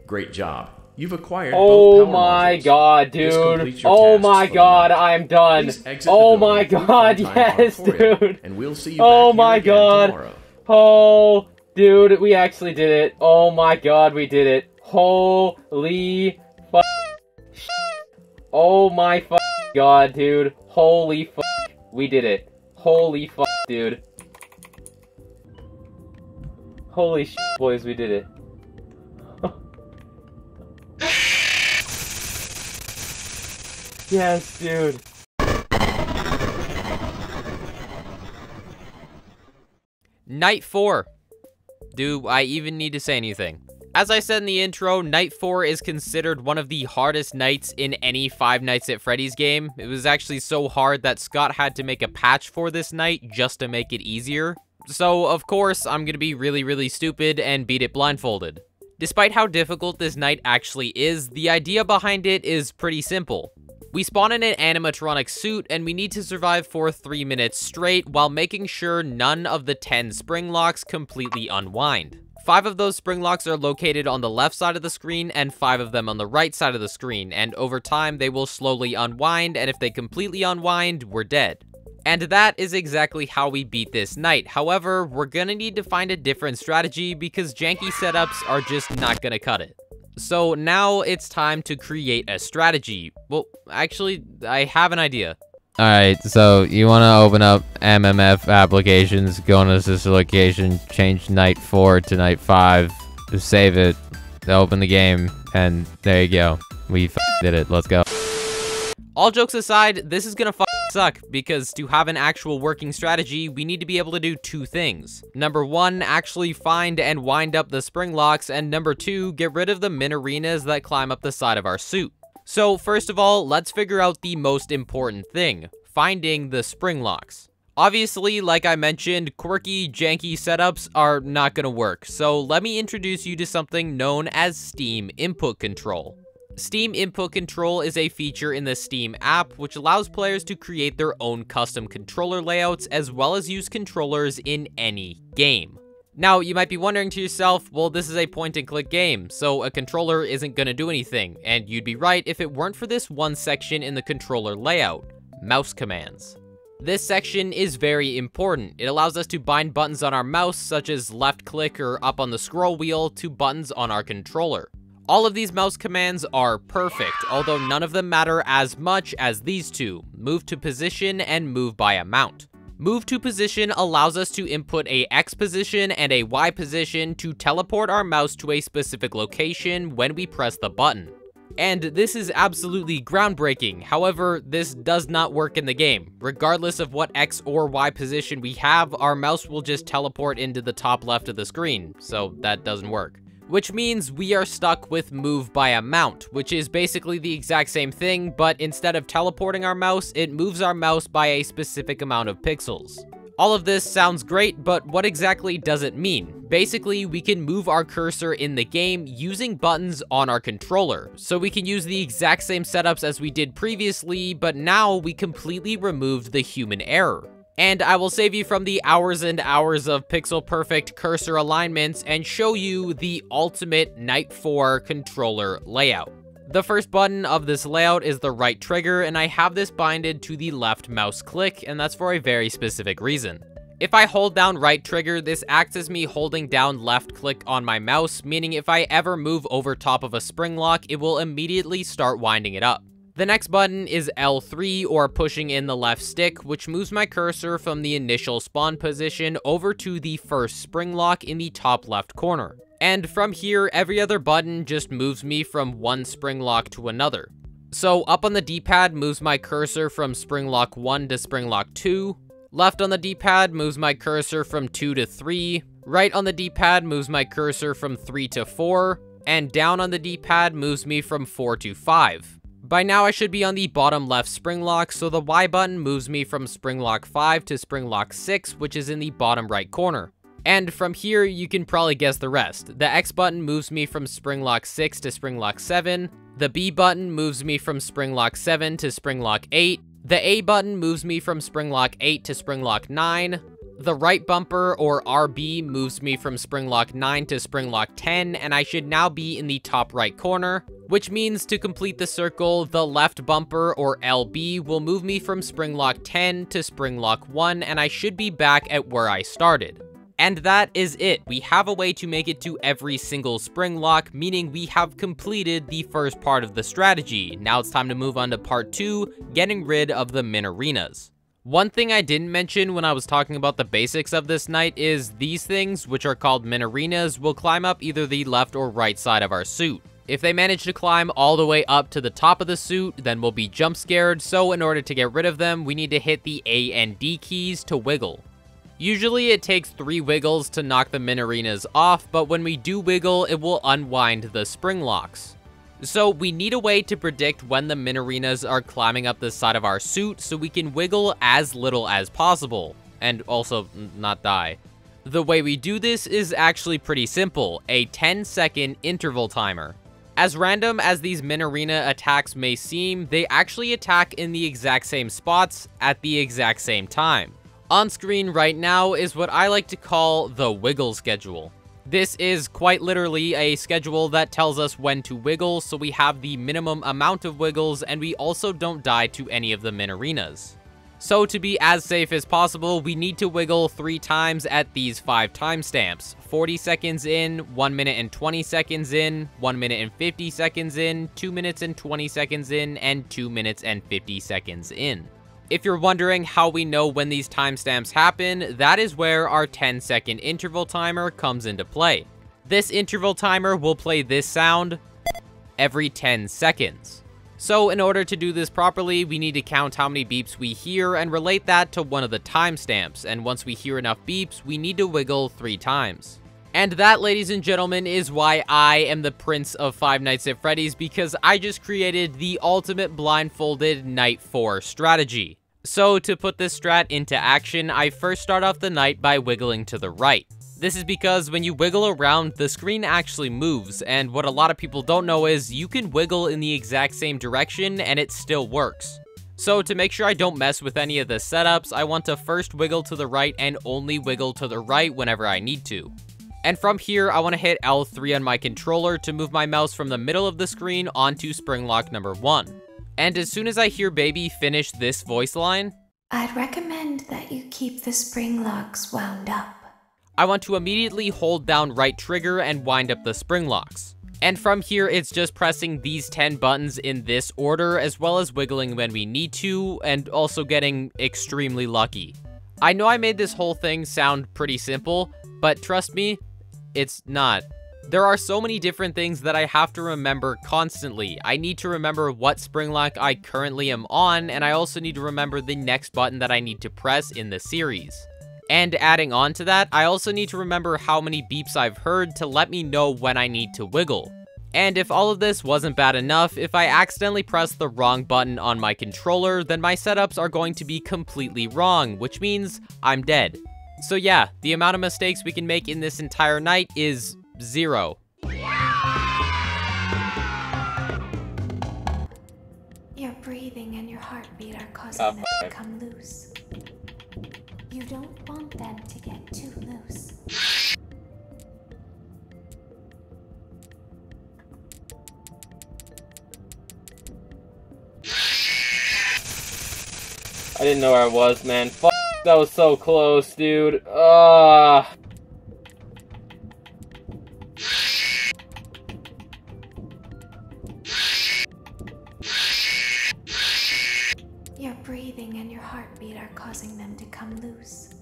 Speaker 2: Great job. You've acquired
Speaker 1: Oh
Speaker 2: both power
Speaker 1: my
Speaker 2: modules.
Speaker 1: god,
Speaker 2: This
Speaker 1: dude.
Speaker 2: completes your
Speaker 1: Oh
Speaker 2: tasks
Speaker 1: my
Speaker 2: for
Speaker 1: god,
Speaker 2: the night.
Speaker 1: I'm done.
Speaker 2: Please exit the
Speaker 1: Oh
Speaker 2: building
Speaker 1: my
Speaker 2: through
Speaker 1: god,
Speaker 2: Funtime
Speaker 1: yes,
Speaker 2: Auditorium,
Speaker 1: dude.
Speaker 2: And we'll see you
Speaker 1: Oh
Speaker 2: back
Speaker 1: my
Speaker 2: here again
Speaker 1: god.
Speaker 2: tomorrow.
Speaker 1: Oh, dude, we actually did it. Oh my god, we did it. Holy fuck. Oh my fuck god, dude. Holy fuck. We did it. Holy fuck, dude. Holy shit, boys, we did it. Yes, dude. Night 4. Do I even need to say anything? As I said in the intro, Night 4 is considered one of the hardest nights in any Five Nights at Freddy's game. It was actually so hard that Scott had to make a patch for this night just to make it easier. So, of course, I'm gonna be really stupid and beat it blindfolded. Despite how difficult this night actually is, the idea behind it is pretty simple. We spawn in an animatronic suit, and we need to survive for 3 minutes straight while making sure none of the 10 spring locks completely unwind. 5 of those spring locks are located on the left side of the screen, and 5 of them on the right side of the screen, and over time they will slowly unwind, and if they completely unwind, we're dead. And that is exactly how we beat this night. However, we're gonna need to find a different strategy because janky setups are just not gonna cut it. So now it's time to create a strategy. Well, actually, I have an idea. Alright, so you want to open up MMF applications, go into Sister Location, change night 4 to night 5, save it, open the game, and there you go. We did it. Let's go. All jokes aside, this is gonna suck, because to have an actual working strategy, we need to be able to do two things. Number one, actually find and wind up the spring locks, and number two, get rid of the minarinas that climb up the side of our suit. So first of all, let's figure out the most important thing, finding the spring locks. Obviously, like I mentioned, quirky, janky setups are not gonna work, so let me introduce you to something known as Steam Input Control. Steam Input Control is a feature in the Steam app which allows players to create their own custom controller layouts as well as use controllers in any game. Now, you might be wondering to yourself, well, this is a point-and-click game, so a controller isn't gonna do anything, and you'd be right if it weren't for this one section in the controller layout, mouse commands. This section is very important. It allows us to bind buttons on our mouse, such as left click or up on the scroll wheel, to buttons on our controller. All of these mouse commands are perfect, although none of them matter as much as these two, move to position and move by amount. Move to position allows us to input a X position and a Y position to teleport our mouse to a specific location when we press the button. And this is absolutely groundbreaking, however, this does not work in the game. Regardless of what X or Y position we have, our mouse will just teleport into the top left of the screen, so that doesn't work. Which means we are stuck with move by amount, which is basically the exact same thing, but instead of teleporting our mouse, it moves our mouse by a specific amount of pixels. All of this sounds great, but what exactly does it mean? Basically, we can move our cursor in the game using buttons on our controller, so we can use the exact same setups as we did previously, but now we completely removed the human error. And I will save you from the hours and hours of pixel-perfect cursor alignments and show you the ultimate Night 4 controller layout. The first button of this layout is the right trigger, and I have this binded to the left mouse click, and that's for a very specific reason. If I hold down right trigger, this acts as me holding down left click on my mouse, meaning if I ever move over top of a spring lock, it will immediately start winding it up. The next button is L3, or pushing in the left stick, which moves my cursor from the initial spawn position over to the first spring lock in the top left corner. And from here, every other button just moves me from one spring lock to another. So up on the D-pad moves my cursor from spring lock 1 to spring lock 2. Left on the D-pad moves my cursor from 2 to 3. Right on the D-pad moves my cursor from 3 to 4. And down on the D-pad moves me from 4 to 5. By now, I should be on the bottom left spring lock, so the Y button moves me from spring lock 5 to spring lock 6, which is in the bottom right corner. And from here, you can probably guess the rest. The X button moves me from spring lock 6 to spring lock 7. The B button moves me from spring lock 7 to spring lock 8. The A button moves me from spring lock 8 to spring lock 9. The right bumper, or RB, moves me from spring lock 9 to spring lock 10, and I should now be in the top right corner, which means to complete the circle, the left bumper, or LB, will move me from spring lock 10 to spring lock 1, and I should be back at where I started. And that is it. We have a way to make it to every single spring lock, meaning we have completed the first part of the strategy. Now it's time to move on to part 2, getting rid of the minarinas. One thing I didn't mention when I was talking about the basics of this night is these things, which are called minarinas, will climb up either the left or right side of our suit. If they manage to climb all the way up to the top of the suit, then we'll be jump scared, so in order to get rid of them, we need to hit the A and D keys to wiggle. Usually it takes 3 wiggles to knock the minarinas off, but when we do wiggle, it will unwind the spring locks. So we need a way to predict when the minarinas are climbing up the side of our suit so we can wiggle as little as possible, and also not die. The way we do this is actually pretty simple, a 10-second interval timer. As random as these minarina attacks may seem, they actually attack in the exact same spots at the exact same time. On screen right now is what I like to call the wiggle schedule. This is quite literally a schedule that tells us when to wiggle, so we have the minimum amount of wiggles, and we also don't die to any of the minarinas. So to be as safe as possible, we need to wiggle 3 times at these 5 timestamps. 40 seconds in, 1 minute and 20 seconds in, 1 minute and 50 seconds in, 2 minutes and 20 seconds in, and 2 minutes and 50 seconds in. If you're wondering how we know when these timestamps happen, that is where our 10-second interval timer comes into play. This interval timer will play this sound every 10 seconds. So in order to do this properly, we need to count how many beeps we hear and relate that to one of the timestamps, and once we hear enough beeps, we need to wiggle 3 times. And that, ladies and gentlemen, is why I am the Prince of Five Nights at Freddy's, because I just created the ultimate blindfolded Night 4 strategy. So to put this strat into action, I first start off the night by wiggling to the right. This is because when you wiggle around, the screen actually moves, and what a lot of people don't know is you can wiggle in the exact same direction and it still works. So to make sure I don't mess with any of the setups, I want to first wiggle to the right and only wiggle to the right whenever I need to. And from here, I want to hit L3 on my controller to move my mouse from the middle of the screen onto spring lock number 1. And as soon as I hear baby finish this voice line,
Speaker 5: I'd recommend that you keep the spring locks wound up.
Speaker 1: I want to immediately hold down right trigger and wind up the spring locks. And from here, it's just pressing these 10 buttons in this order, as well as wiggling when we need to, and also getting extremely lucky. I know I made this whole thing sound pretty simple, but trust me, it's not. There are so many different things that I have to remember constantly. I need to remember what spring lock I currently am on, and I also need to remember the next button that I need to press in the series. And adding on to that, I also need to remember how many beeps I've heard to let me know when I need to wiggle. And if all of this wasn't bad enough, if I accidentally press the wrong button on my controller, then my setups are going to be completely wrong, which means I'm dead. So yeah, the amount of mistakes we can make in this entire night is 0.
Speaker 5: Your breathing and your heartbeat are causing them to come loose. You don't want them to get too loose.
Speaker 1: I didn't know where I was, man. Fuck, that was so close, dude.
Speaker 5: Your breathing and your heartbeat are causing them to come loose.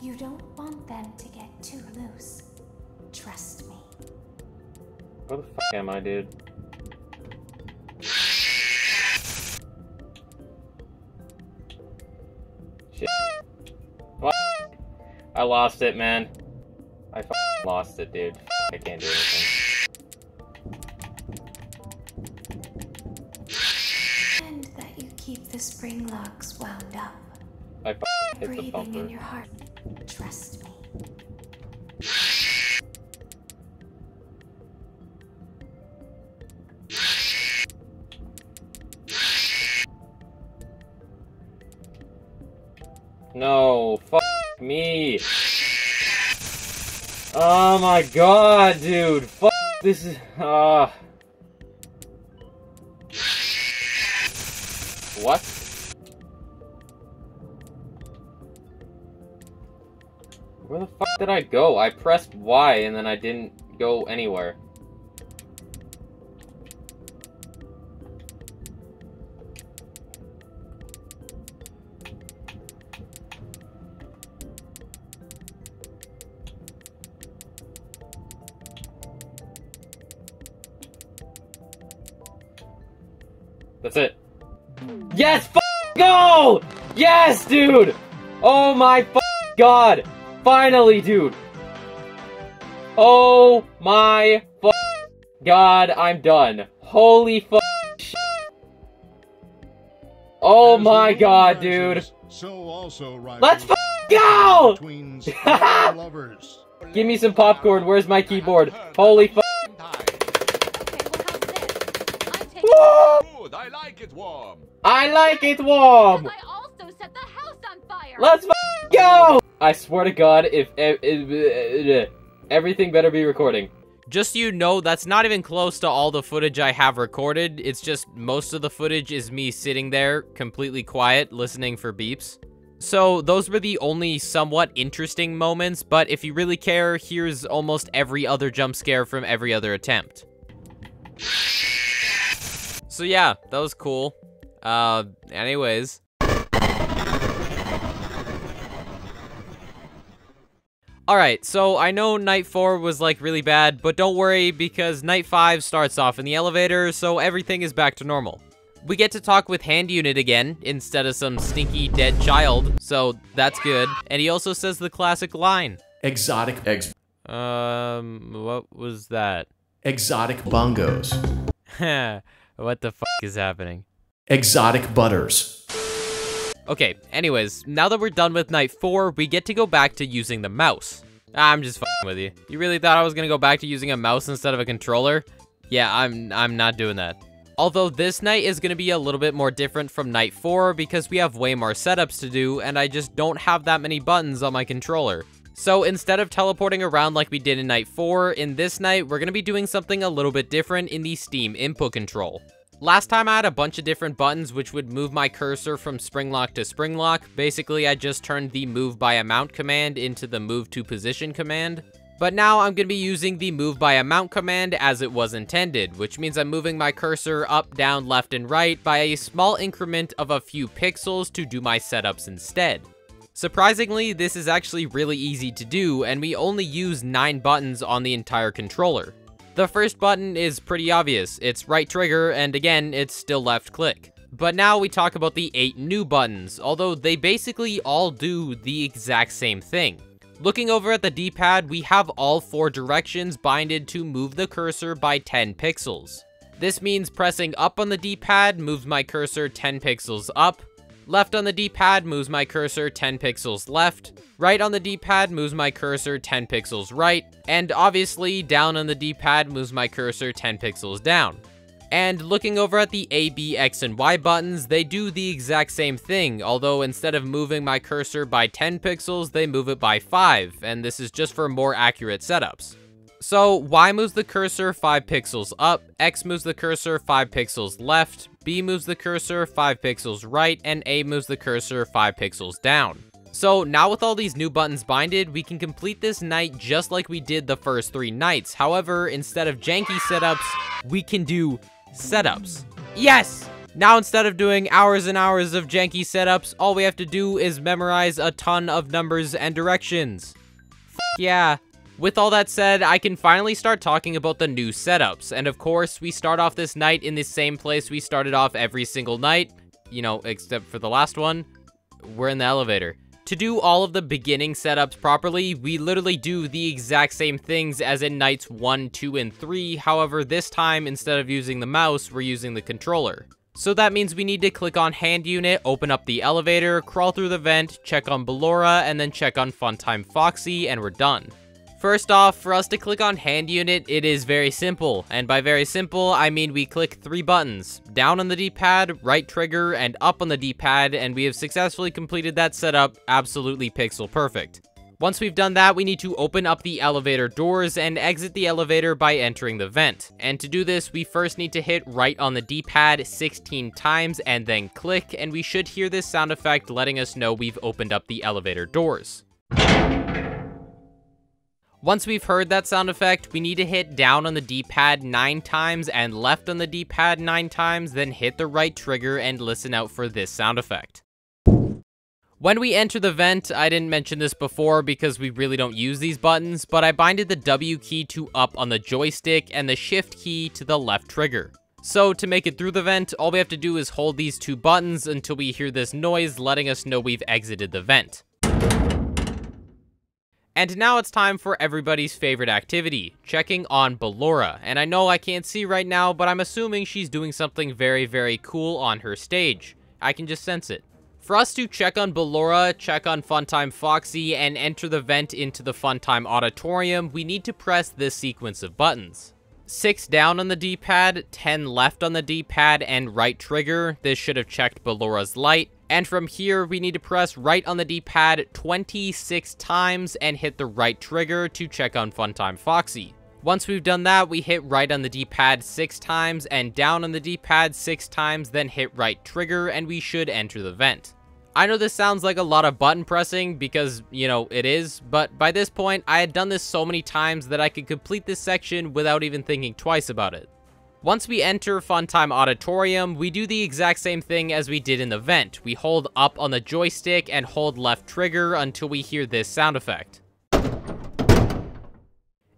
Speaker 5: You don't want them to get too loose. Trust me.
Speaker 1: Where the fuck am I, dude? Shit. What? I lost it, man. I fucking lost it, dude. I can't do anything.
Speaker 5: And that you keep the spring locks wound up.
Speaker 1: I fucking hit the
Speaker 5: Breathing
Speaker 1: bumper.
Speaker 5: in your heart. Trust me.
Speaker 1: No, fuck me. Oh my god, dude. Fuck, this is, What? Where the fuck did I go? I pressed Y and then I didn't go anywhere. That's it. Yes, go! Yes, dude! Oh my god! Finally, dude! Oh my god, I'm done. Holy shit. Oh my god, dude. Let's go! Give me some popcorn. Where's my keyboard? Holy
Speaker 6: I like it warm.
Speaker 1: I like it warm.
Speaker 4: I also set the house on fire.
Speaker 1: Let's go! I swear to God, if everything better be recording. Just so you know, that's not even close to all the footage I have recorded. It's just most of the footage is me sitting there, completely quiet, listening for beeps. So those were the only somewhat interesting moments, but if you really care, here's almost every other jump scare from every other attempt. So yeah, that was cool. Anyways. Alright, so I know night 4 was like really bad, but don't worry because night 5 starts off in the elevator, so everything is back to normal. We get to talk with Hand Unit again, instead of some stinky dead child, so that's good. And he also says the classic line.
Speaker 2: Exotic
Speaker 1: what was that?
Speaker 2: Exotic bongos.
Speaker 1: What the fuck is happening?
Speaker 2: Exotic butters.
Speaker 1: Okay, anyways, now that we're done with night 4, we get to go back to using the mouse. I'm just fucking with you. You really thought I was gonna go back to using a mouse instead of a controller? Yeah, I'm not doing that. Although this night is gonna be a little bit more different from night 4 because we have way more setups to do and I just don't have that many buttons on my controller. So instead of teleporting around like we did in night 4, in this night, we're gonna be doing something a little bit different in the Steam input control. Last time I had a bunch of different buttons which would move my cursor from spring lock to spring lock. Basically, I just turned the move by amount command into the move to position command. But now I'm going to be using the move by amount command as it was intended, which means I'm moving my cursor up, down, left, and right by a small increment of a few pixels to do my setups instead. Surprisingly, this is actually really easy to do, and we only use 9 buttons on the entire controller. The first button is pretty obvious, it's right trigger, and again, it's still left click. But now we talk about the 8 new buttons, although they basically all do the exact same thing. Looking over at the D-pad, we have all 4 directions binded to move the cursor by 10 pixels. This means pressing up on the D-pad moves my cursor 10 pixels up, left on the D-pad moves my cursor 10 pixels left, right on the D-pad moves my cursor 10 pixels right, and obviously down on the D-pad moves my cursor 10 pixels down. And looking over at the A, B, X, and Y buttons, they do the exact same thing, although instead of moving my cursor by 10 pixels, they move it by 5, and this is just for more accurate setups. So Y moves the cursor 5 pixels up, X moves the cursor 5 pixels left, B moves the cursor 5 pixels right, and A moves the cursor 5 pixels down. So now with all these new buttons binded, we can complete this night just like we did the first 3 nights. However, instead of janky setups, we can do setups. Yes! Now instead of doing hours and hours of janky setups, all we have to do is memorize a ton of numbers and directions. Yeah. With all that said, I can finally start talking about the new setups, and of course, we start off this night in the same place we started off every single night, you know, except for the last one. We're in the elevator. To do all of the beginning setups properly, we literally do the exact same things as in nights 1, 2, and 3, however, this time, instead of using the mouse, we're using the controller. So that means we need to click on Hand Unit, open up the elevator, crawl through the vent, check on Ballora, and then check on Funtime Foxy, and we're done. First off, for us to click on Hand Unit, it is very simple, and by very simple, I mean we click 3 buttons, down on the D-pad, right trigger, and up on the D-pad, and we have successfully completed that setup absolutely pixel perfect. Once we've done that, we need to open up the elevator doors and exit the elevator by entering the vent. And to do this, we first need to hit right on the D-pad 16 times and then click, and we should hear this sound effect letting us know we've opened up the elevator doors. Once we've heard that sound effect, we need to hit down on the D-pad 9 times and left on the D-pad 9 times, then hit the right trigger and listen out for this sound effect. When we enter the vent, I didn't mention this before because we really don't use these buttons, but I binded the W key to up on the joystick and the shift key to the left trigger. So to make it through the vent, all we have to do is hold these 2 buttons until we hear this noise letting us know we've exited the vent. And now it's time for everybody's favorite activity, checking on Ballora. And I know I can't see right now, but I'm assuming she's doing something very, very cool on her stage. I can just sense it. For us to check on Ballora, check on Funtime Foxy, and enter the vent into the Funtime Auditorium, we need to press this sequence of buttons. 6 down on the D-pad, 10 left on the D-pad, and right trigger. This should have checked Ballora's light. And from here, we need to press right on the D-pad 26 times and hit the right trigger to check on Funtime Foxy. Once we've done that, we hit right on the D-pad 6 times and down on the D-pad 6 times, then hit right trigger, and we should enter the vent. I know this sounds like a lot of button pressing because, you know, it is, but by this point, I had done this so many times that I could complete this section without even thinking twice about it. Once we enter Funtime Auditorium, we do the exact same thing as we did in the vent. We hold up on the joystick and hold left trigger until we hear this sound effect.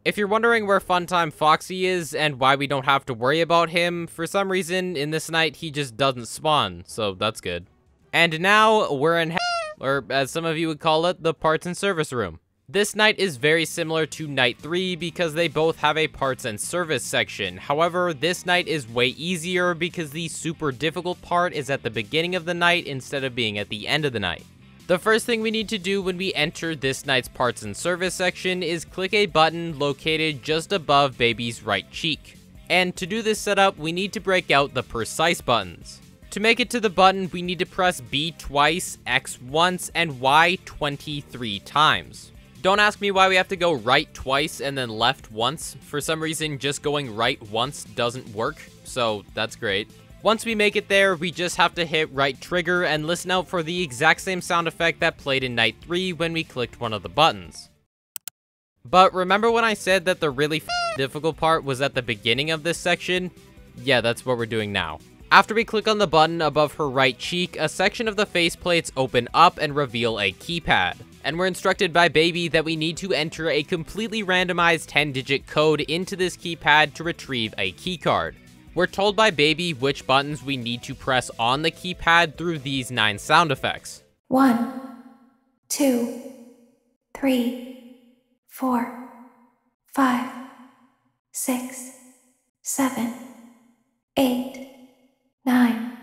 Speaker 1: If you're wondering where Funtime Foxy is and why we don't have to worry about him, for some reason in this night he just doesn't spawn, so that's good. And now we're in or as some of you would call it, the parts and service room. This night is very similar to night 3 because they both have a parts and service section. However, this night is way easier because the super difficult part is at the beginning of the night instead of being at the end of the night. The first thing we need to do when we enter this night's parts and service section is click a button located just above baby's right cheek. And to do this setup, we need to break out the precise buttons. To make it to the button, we need to press B twice, X once, and Y 23 times. Don't ask me why we have to go right twice and then left once. For some reason, just going right once doesn't work, so that's great. Once we make it there, we just have to hit right trigger and listen out for the exact same sound effect that played in night 3 when we clicked one of the buttons. But remember when I said that the really difficult part was at the beginning of this section? Yeah, that's what we're doing now. After we click on the button above her right cheek, a section of the faceplates open up and reveal a keypad. And we're instructed by Baby that we need to enter a completely randomized 10-digit code into this keypad to retrieve a keycard. We're told by Baby which buttons we need to press on the keypad through these 9 sound effects.
Speaker 5: 1, 2, 3, 4, 5, 6, 7, 8, 9.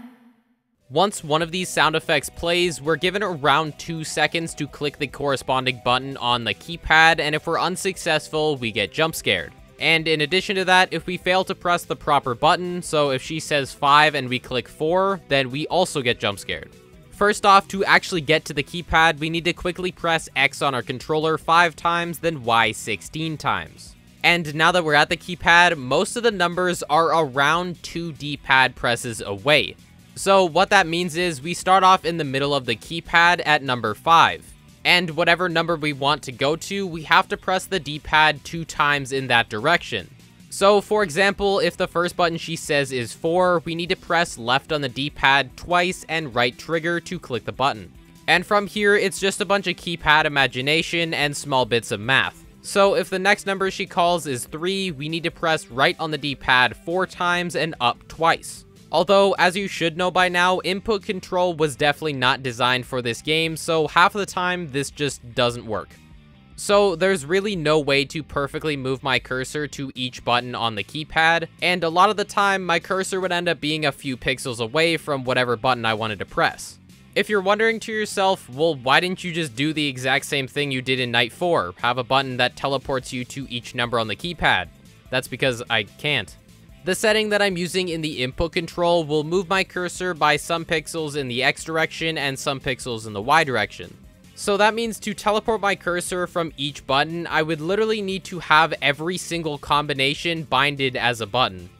Speaker 1: Once one of these sound effects plays, we're given around 2 seconds to click the corresponding button on the keypad, and if we're unsuccessful, we get jump scared. And in addition to that, if we fail to press the proper button, so if she says 5 and we click 4, then we also get jump scared. First off, to actually get to the keypad, we need to quickly press X on our controller 5 times, then Y 16 times. And now that we're at the keypad, most of the numbers are around 2 D-pad presses away. So what that means is we start off in the middle of the keypad at number 5. And whatever number we want to go to, we have to press the D-pad 2 times in that direction. So for example, if the first button she says is 4, we need to press left on the D-pad twice and right trigger to click the button. And from here, it's just a bunch of keypad imagination and small bits of math. So if the next number she calls is 3, we need to press right on the D-pad 4 times and up twice. Although, as you should know by now, input control was definitely not designed for this game, so half of the time, this just doesn't work. So there's really no way to perfectly move my cursor to each button on the keypad, and a lot of the time, my cursor would end up being a few pixels away from whatever button I wanted to press. If you're wondering to yourself, well, why didn't you just do the exact same thing you did in Night 4, have a button that teleports you to each number on the keypad? That's because I can't. The setting that I'm using in the input control will move my cursor by some pixels in the X direction and some pixels in the Y direction. So that means to teleport my cursor from each button, I would literally need to have every single combination binded as a button.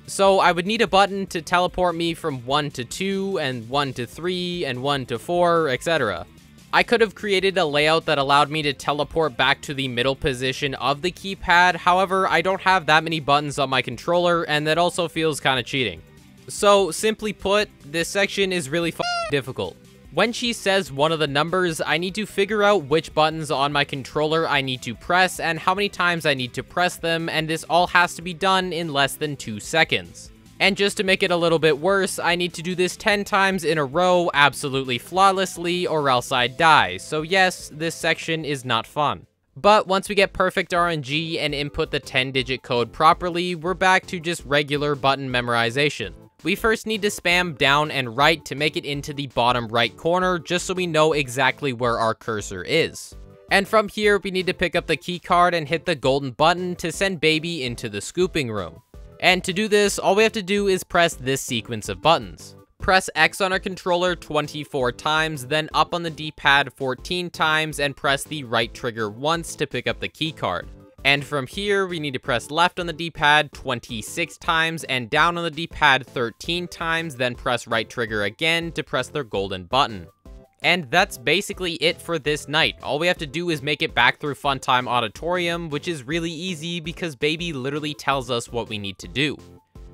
Speaker 1: So I would need a button to teleport me from 1 to 2, and 1 to 3, and 1 to 4, etc. I could have created a layout that allowed me to teleport back to the middle position of the keypad, however, I don't have that many buttons on my controller, and that also feels kinda cheating. So, simply put, this section is really difficult. When she says one of the numbers, I need to figure out which buttons on my controller I need to press, and how many times I need to press them, and this all has to be done in less than 2 seconds. And just to make it a little bit worse, I need to do this 10 times in a row absolutely flawlessly or else I die. So yes, this section is not fun. But once we get perfect RNG and input the 10-digit code properly, we're back to just regular button memorization. We first need to spam down and right to make it into the bottom right corner just so we know exactly where our cursor is. And from here, we need to pick up the key card and hit the golden button to send Baby into the scooping room. And to do this, all we have to do is press this sequence of buttons. Press X on our controller 24 times, then up on the D-pad 14 times, and press the right trigger once to pick up the key card. And from here, we need to press left on the D-pad 26 times and down on the D-pad 13 times, then press right trigger again to press their golden button. And that's basically it for this night. All we have to do is make it back through Funtime Auditorium, which is really easy because Baby literally tells us what we need to do.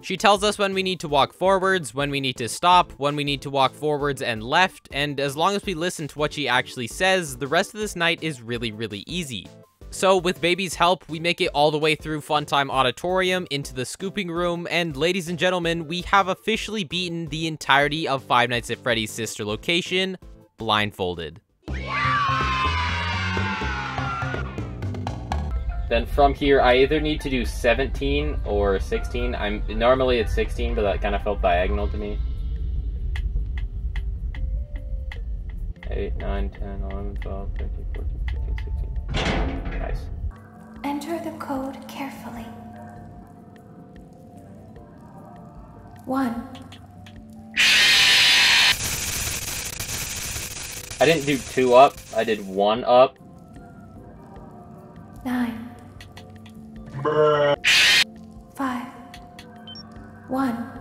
Speaker 1: She tells us when we need to walk forwards, when we need to stop, when we need to walk forwards and left, and as long as we listen to what she actually says, the rest of this night is really, really easy. So with Baby's help, we make it all the way through Funtime Auditorium into the scooping room, and ladies and gentlemen, we have officially beaten the entirety of Five Nights at Freddy's Sister Location blindfolded. Then from here, I either need to do 17 or 16. Normally it's 16, but that kind of felt diagonal to me. 8, 9, 10, 11, 12, 13, 14, 15, 16. Nice.
Speaker 5: Enter the code carefully. 1.
Speaker 1: I didn't do 2 up, I did 1 up.
Speaker 5: 9. 5. 1.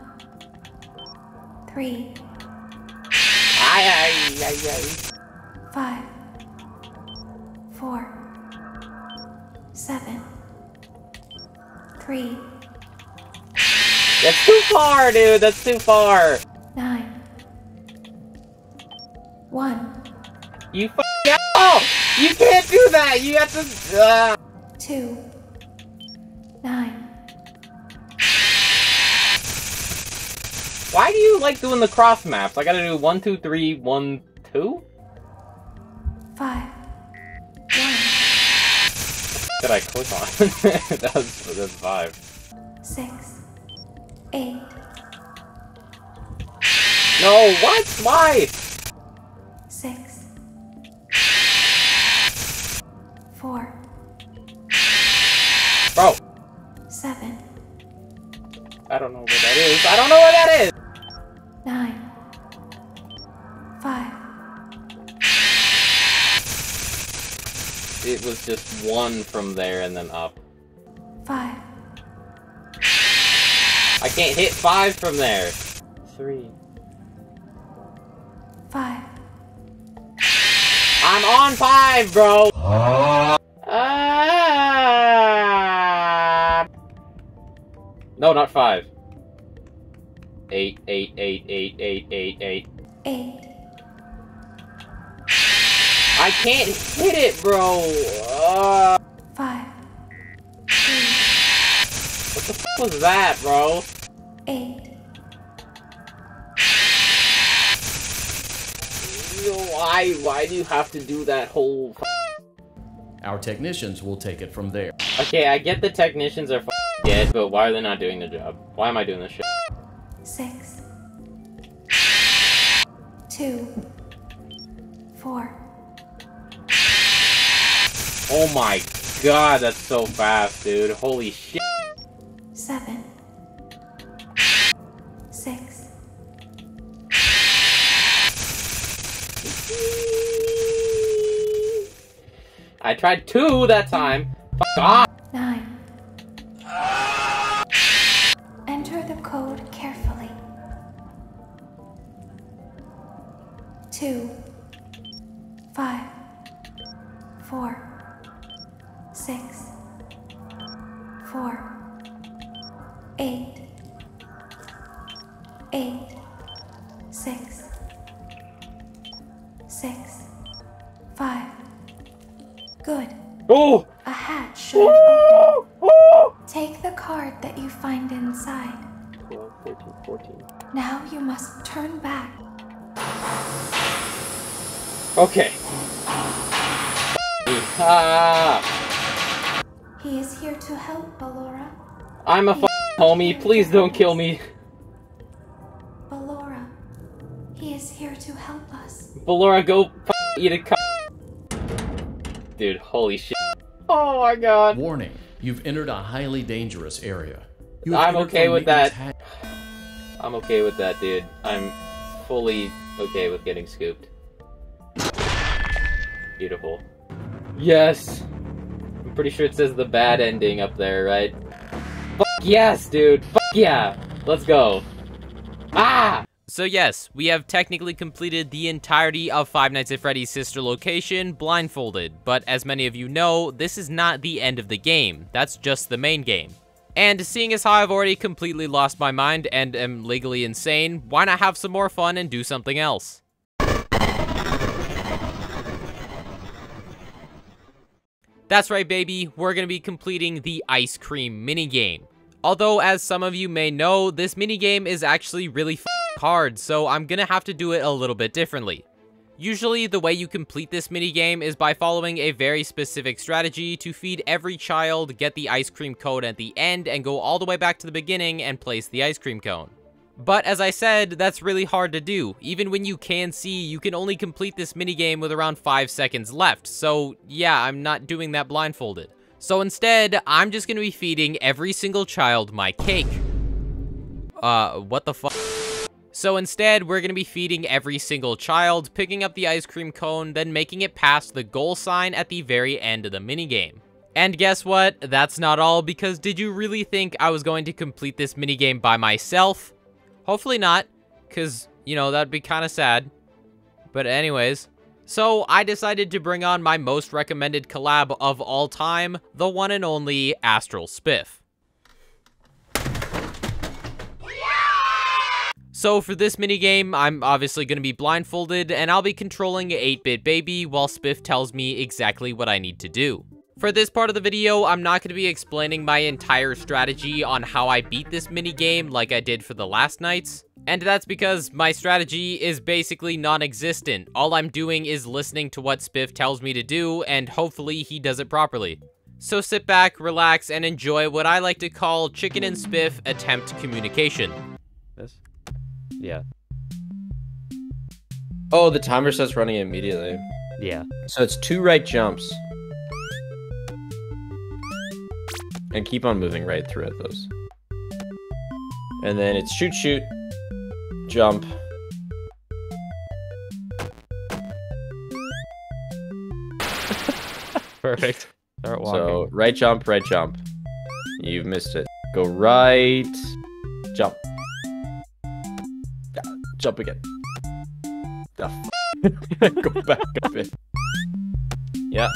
Speaker 5: 3. 5. 4. 7. 3.
Speaker 1: That's too far, dude, that's too far.
Speaker 5: 9. 1.
Speaker 1: You oh! You can't do that! You have to
Speaker 5: 2. 9.
Speaker 1: Why do you like doing the cross maps? I gotta do 1, 2, 3, 1, 2?
Speaker 5: 5. 1.
Speaker 1: Did I click on? That's 5.
Speaker 5: 6. 8.
Speaker 1: No, what? Why?
Speaker 5: 6. 4.
Speaker 1: Bro.
Speaker 5: 7.
Speaker 1: I don't know what that is. I don't know what that is!
Speaker 5: 9. 5.
Speaker 1: It was just 1 from there and then up.
Speaker 5: 5.
Speaker 1: I can't hit 5 from there. 3.
Speaker 5: 5.
Speaker 1: I'm on 5, bro! No, not 5. 8, 8, 8, 8, 8, 8, 8.
Speaker 5: 8.
Speaker 1: I can't hit it, bro!
Speaker 5: 5. 3.
Speaker 1: What the f was that, bro?
Speaker 5: 8.
Speaker 1: Why do you have to do that whole
Speaker 2: Our technicians will take it from there.
Speaker 1: Okay, I get the technicians are dead, but why are they not doing the job? Why am I doing this shit?
Speaker 5: 6. 2. 4.
Speaker 1: Oh my god, that's so fast, dude. Holy shit.
Speaker 5: 7. 6.
Speaker 1: I tried 2 that time. Fuck off.
Speaker 5: 9. Enter the code carefully. 2. 5. 4. 6. 4. 8. 8. 6. 6. 5. Good.
Speaker 1: Oh!
Speaker 5: A hatch should open. Take the card that you find inside.
Speaker 1: 12, 13, 14.
Speaker 5: Now you must turn back.
Speaker 1: Okay.
Speaker 5: He is here to help, Ballora.
Speaker 1: I'm a homie. Please don't kill me.
Speaker 5: Ballora. He is here to help us.
Speaker 1: Ballora, go eat a cup. Dude, holy shit. Oh my god.
Speaker 2: Warning, you've entered a highly dangerous area.
Speaker 1: I'm okay with that. I'm okay with that, dude. I'm fully okay with getting scooped. Beautiful. Yes! Pretty sure it says the bad ending up there, right? Fuck yes, dude! Fuck yeah! Let's go. Ah! So yes, we have technically completed the entirety of Five Nights at Freddy's Sister Location blindfolded, but as many of you know, this is not the end of the game. That's just the main game. And seeing as how I've already completely lost my mind and am legally insane, why not have some more fun and do something else? That's right, baby, we're gonna be completing the ice cream minigame. Although, as some of you may know, this minigame is actually really hard, so I'm gonna have to do it a little bit differently. Usually, the way you complete this minigame is by following a very specific strategy to feed every child, get the ice cream cone at the end, and go all the way back to the beginning and place the ice cream cone. But as I said, that's really hard to do. Even when you can see, you can only complete this minigame with around 5 seconds left, so yeah, I'm not doing that blindfolded. So instead, I'm just gonna be feeding every single child my cake. What the fuck? So instead, we're gonna be feeding every single child, picking up the ice cream cone, then making it past the goal sign at the very end of the minigame. And guess what? That's not all, because did you really think I was going to complete this minigame by myself? Hopefully not, because, you know, that'd be kind of sad. But anyways, so I decided to bring on my most recommended collab of all time, the one and only Astral Spiff. So for this minigame, I'm obviously going to be blindfolded, and I'll be controlling 8-bit baby while Spiff tells me exactly what I need to do. For this part of the video, I'm not going to be explaining my entire strategy on how I beat this minigame like I did for the last nights. And that's because my strategy is basically non-existent. All I'm doing is listening to what Spiff tells me to do, and hopefully he does it properly. So sit back, relax, and enjoy what I like to call Chicken and Spiff attempt communication.
Speaker 6: This? Yeah. Oh, the timer starts running immediately.
Speaker 7: Yeah.
Speaker 6: So it's 2 right jumps. And keep on moving right through those. And then it's shoot, shoot, jump.
Speaker 7: Perfect. Start walking.
Speaker 6: So right jump, right jump. You've missed it. Go right, jump. Jump again. Go back a bit. Yeah.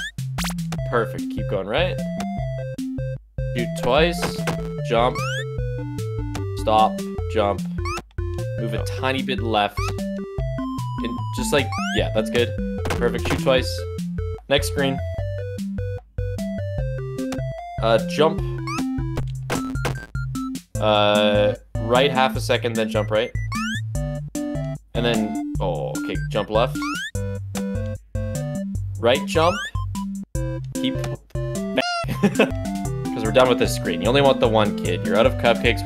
Speaker 6: Perfect. Keep going right. Shoot twice. Jump. Stop. Jump. Move a tiny bit left. And just like, yeah, that's good. Perfect. Shoot twice. Next screen. Jump. Right half a second, then jump right. And then, oh, okay, jump left. Right jump. Keep back. Because we're done with this screen. You only want the one kid. You're out of cupcakes.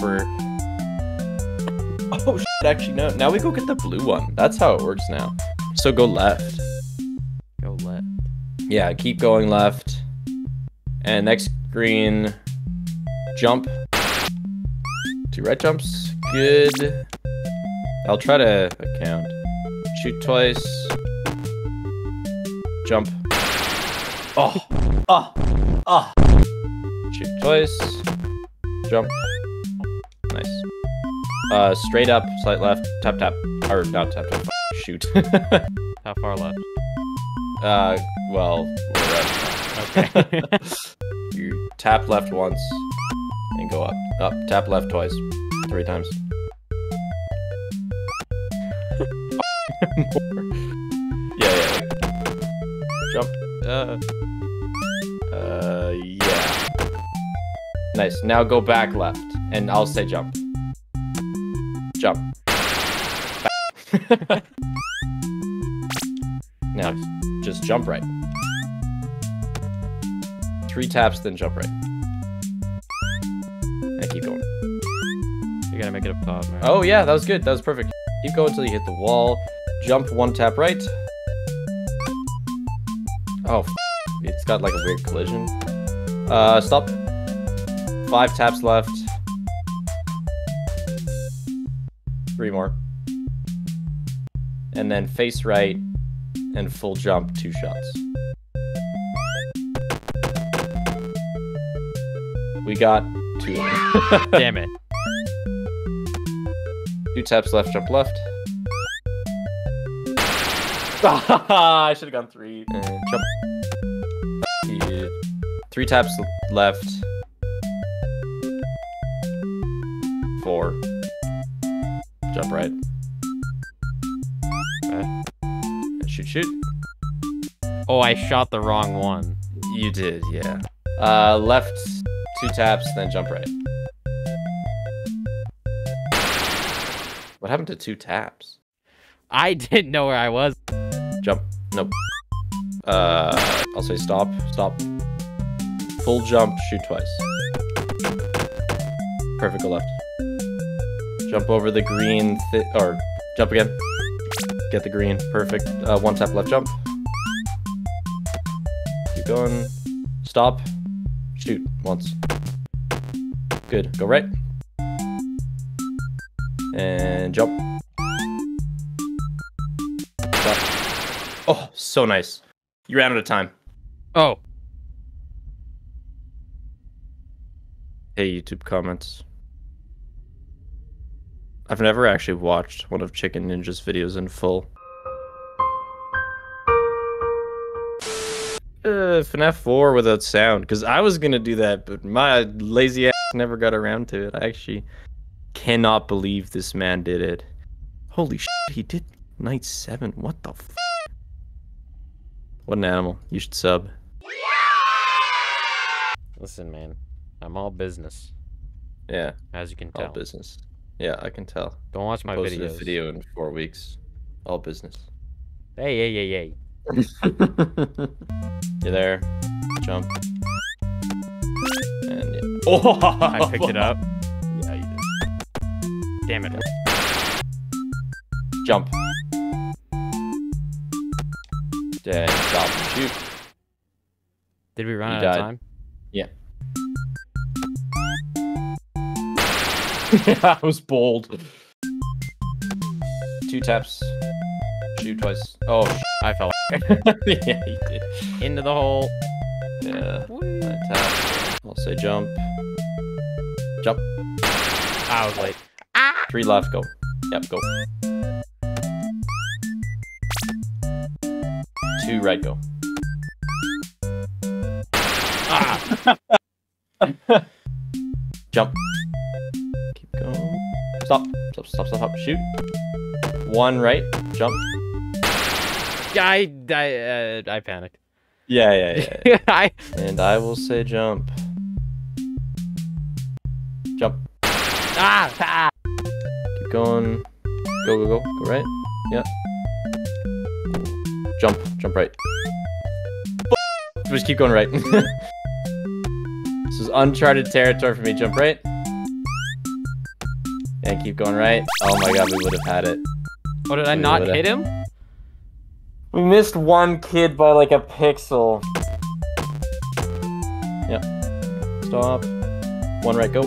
Speaker 6: Oh, shit, actually, no. Now we go get the blue one. That's how it works now. So go left.
Speaker 7: Go left.
Speaker 6: Yeah, keep going left. And next screen, jump. 2 right jumps. Good. I'll try to count. Shoot twice. Jump. Oh. Oh. Oh. Shoot twice. Jump. Nice. Straight up, slight left, tap tap. Or not tap tap. Shoot.
Speaker 7: How far left?
Speaker 6: Well, we're up.
Speaker 7: Okay.
Speaker 6: You tap left once and go up. Up, tap left twice. 3 times. More. Yeah. Jump. Yeah. Nice. Now go back left, and I'll say jump. Jump. Now, just jump right. 3 taps, then jump right. And keep going.
Speaker 7: You gotta make it a pause, man.
Speaker 6: Oh yeah, that was good. That was perfect. Keep going until you hit the wall. Jump 1 tap right. Oh, it's got like a weird collision. Stop. 5 taps left. 3 more. And then face right and full jump 2 shots. We got 2.
Speaker 7: Damn it.
Speaker 6: 2 taps left, jump left. I should have gone 3. And jump. 3 taps left. 4. Jump right.
Speaker 7: Okay.
Speaker 6: Shoot, shoot.
Speaker 7: Oh, I shot the wrong one.
Speaker 6: You did, yeah. Left 2 taps, then jump right. What happened to 2 taps?
Speaker 7: I didn't know where I was.
Speaker 6: Jump. Nope. I'll say stop. Stop. Full jump, shoot twice. Perfect, go left. Jump over the green, or jump again. Get the green, perfect. 1 tap left jump. Keep going. Stop. Shoot, once. Good, go right. And jump. Stop. Oh, so nice. You ran out of time.
Speaker 7: Oh.
Speaker 6: Hey, YouTube comments. I've never actually watched one of Chicken Ninja's videos in full. FNAF 4 without sound, because I was gonna do that, but my lazy ass never got around to it. I actually cannot believe this man did it. Holy shit, he did night 7. What the f? What an animal. You should sub.
Speaker 7: Listen, man. I'm all business,
Speaker 6: Yeah,
Speaker 7: as you can
Speaker 6: all
Speaker 7: tell.
Speaker 6: business. Yeah, I can tell.
Speaker 7: Don't watch my
Speaker 6: Posted
Speaker 7: videos.
Speaker 6: a video in 4 weeks. All business.
Speaker 7: Hey, hey, hey, hey.
Speaker 6: You're there. Jump. And yeah. Oh,
Speaker 7: I picked it up.
Speaker 6: Yeah, you did.
Speaker 7: Damn it.
Speaker 6: Jump. Then stop and shoot.
Speaker 7: Did we run
Speaker 6: You
Speaker 7: out
Speaker 6: died.
Speaker 7: of time?
Speaker 6: Yeah. I was bold. 2 taps. Shoot twice. Oh,
Speaker 7: I fell
Speaker 6: yeah, you did.
Speaker 7: into the hole.
Speaker 6: Yeah. I tapped. I'll say jump. Jump.
Speaker 7: I was late.
Speaker 6: 3 left. Go. Yep. Go. 2 right. Go. Jump. Keep going. Stop. Stop. Stop. Stop. Stop. Shoot. 1 right. Jump.
Speaker 7: I panicked.
Speaker 6: Yeah.
Speaker 7: I
Speaker 6: And I will say jump. Jump.
Speaker 7: ah.
Speaker 6: Keep going. Go. Go right. Yeah. Jump. Jump right. Just keep going right. This is uncharted territory for me. Jump right. And keep going right. Oh my god, we would have had it.
Speaker 7: Oh, did I not hit him?
Speaker 6: We missed 1 kid by like a pixel. Yep. Stop. 1 right, go.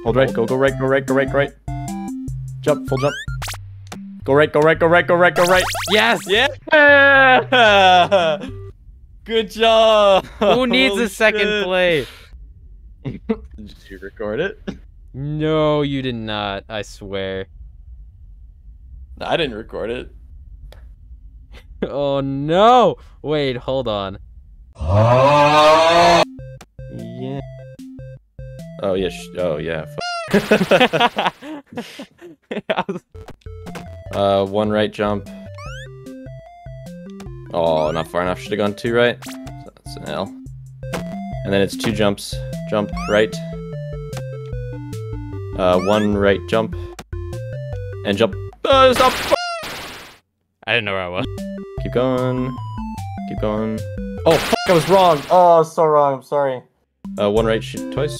Speaker 6: Hold right, go right, go right. Jump, full jump. Go right.
Speaker 7: Yes.
Speaker 6: Yeah! Good job!
Speaker 7: Who needs
Speaker 6: Holy
Speaker 7: a second
Speaker 6: shit.
Speaker 7: play?
Speaker 6: Did you record it?
Speaker 7: No, you did not. I swear.
Speaker 6: No, I didn't record it.
Speaker 7: Oh no! Wait, hold on.
Speaker 6: Yeah. Oh yeah. Oh yeah.
Speaker 7: I was-
Speaker 6: 1 right jump. Oh, not far enough. Should have gone 2 right. So that's an L. And then it's 2 jumps. Jump right. 1 right jump. And jump. Stop!
Speaker 7: I didn't know where I was.
Speaker 6: Keep going. Keep going. Oh, fuck, I was wrong. Oh, so wrong. I'm sorry. 1 right, shoot twice.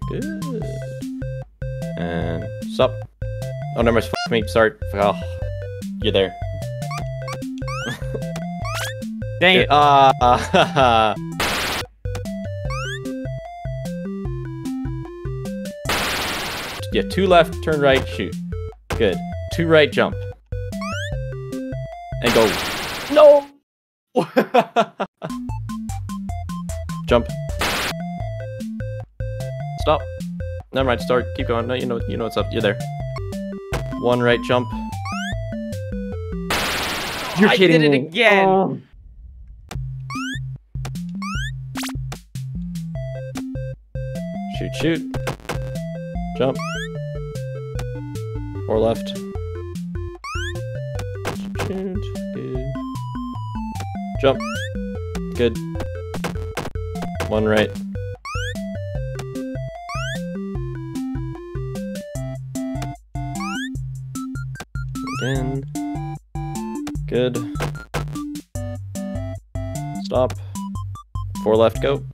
Speaker 6: Good. And stop. Oh, never mind. Fuck me. Sorry. Oh, you're there.
Speaker 7: Dang it.
Speaker 6: Yeah, 2 left, turn right, shoot. Good. 2 right, jump. And go. No! Jump. Stop. Never mind, start. Keep going. No, you know what's up. You're there. One right jump.
Speaker 7: You're
Speaker 1: I
Speaker 7: kidding
Speaker 1: did it
Speaker 7: me.
Speaker 1: again.
Speaker 7: Oh.
Speaker 6: Shoot, shoot. Jump. 4 left. Shoot. Good. Jump. Good. 1 right. Again. Good. Stop. 4 left, go.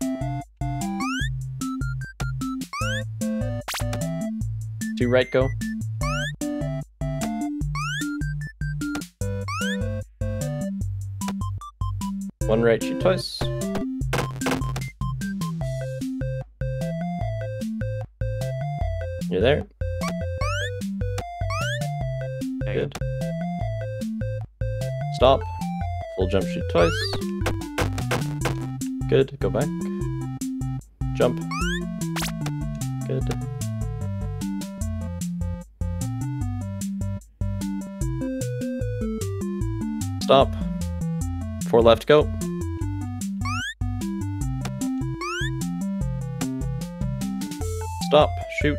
Speaker 6: 2 right, go. One right, shoot twice. You're there. Good. Stop. Full jump, shoot twice. Good. Go back. Jump. Good. Stop. 4 left, go. Stop. Shoot.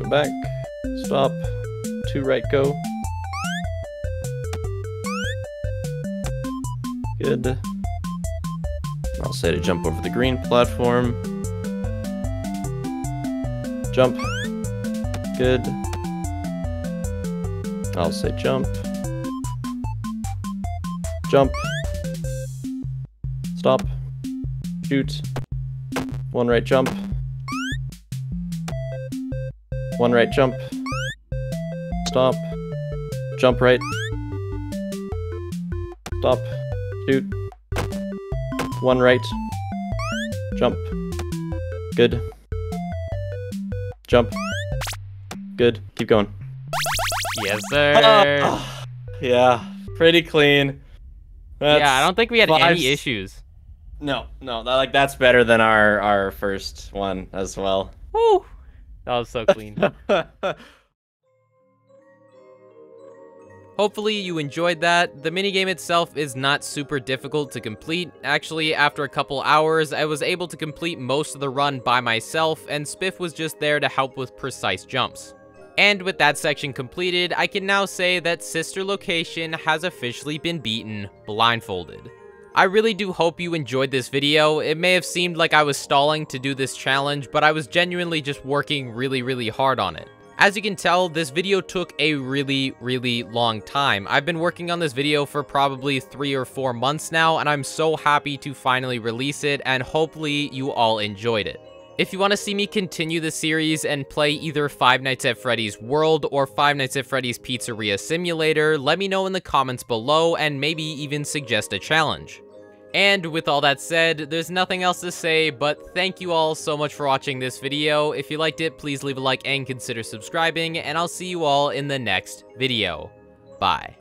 Speaker 6: Go back. Stop. 2 right, go. Good. I'll say to jump over the green platform. Jump. Good. I'll say jump. Jump. Stop. Shoot. 1 right jump. 1 right jump. Stop. Jump right. Stop. Shoot. 1 right. Jump. Good. Jump. Good. Keep going.
Speaker 1: Yes, sir.
Speaker 6: Yeah. Pretty clean.
Speaker 1: Yeah, I don't think we had
Speaker 6: 5...
Speaker 1: any issues.
Speaker 6: No, that's better than our first one as well.
Speaker 1: Woo! That was so clean. Hopefully you enjoyed that. The minigame itself is not super difficult to complete. Actually, after a couple hours, I was able to complete most of the run by myself, and Spiff was just there to help with precise jumps. And with that section completed, I can now say that Sister Location has officially been beaten blindfolded. I really do hope you enjoyed this video. It may have seemed like I was stalling to do this challenge, but I was genuinely just working really hard on it. As you can tell, this video took a really long time. I've been working on this video for probably 3 or 4 months now, and I'm so happy to finally release it, and hopefully you all enjoyed it. If you want to see me continue the series and play either Five Nights at Freddy's World or Five Nights at Freddy's Pizzeria Simulator, let me know in the comments below and maybe even suggest a challenge. And with all that said, there's nothing else to say, but thank you all so much for watching this video. If you liked it, please leave a like and consider subscribing, and I'll see you all in the next video. Bye.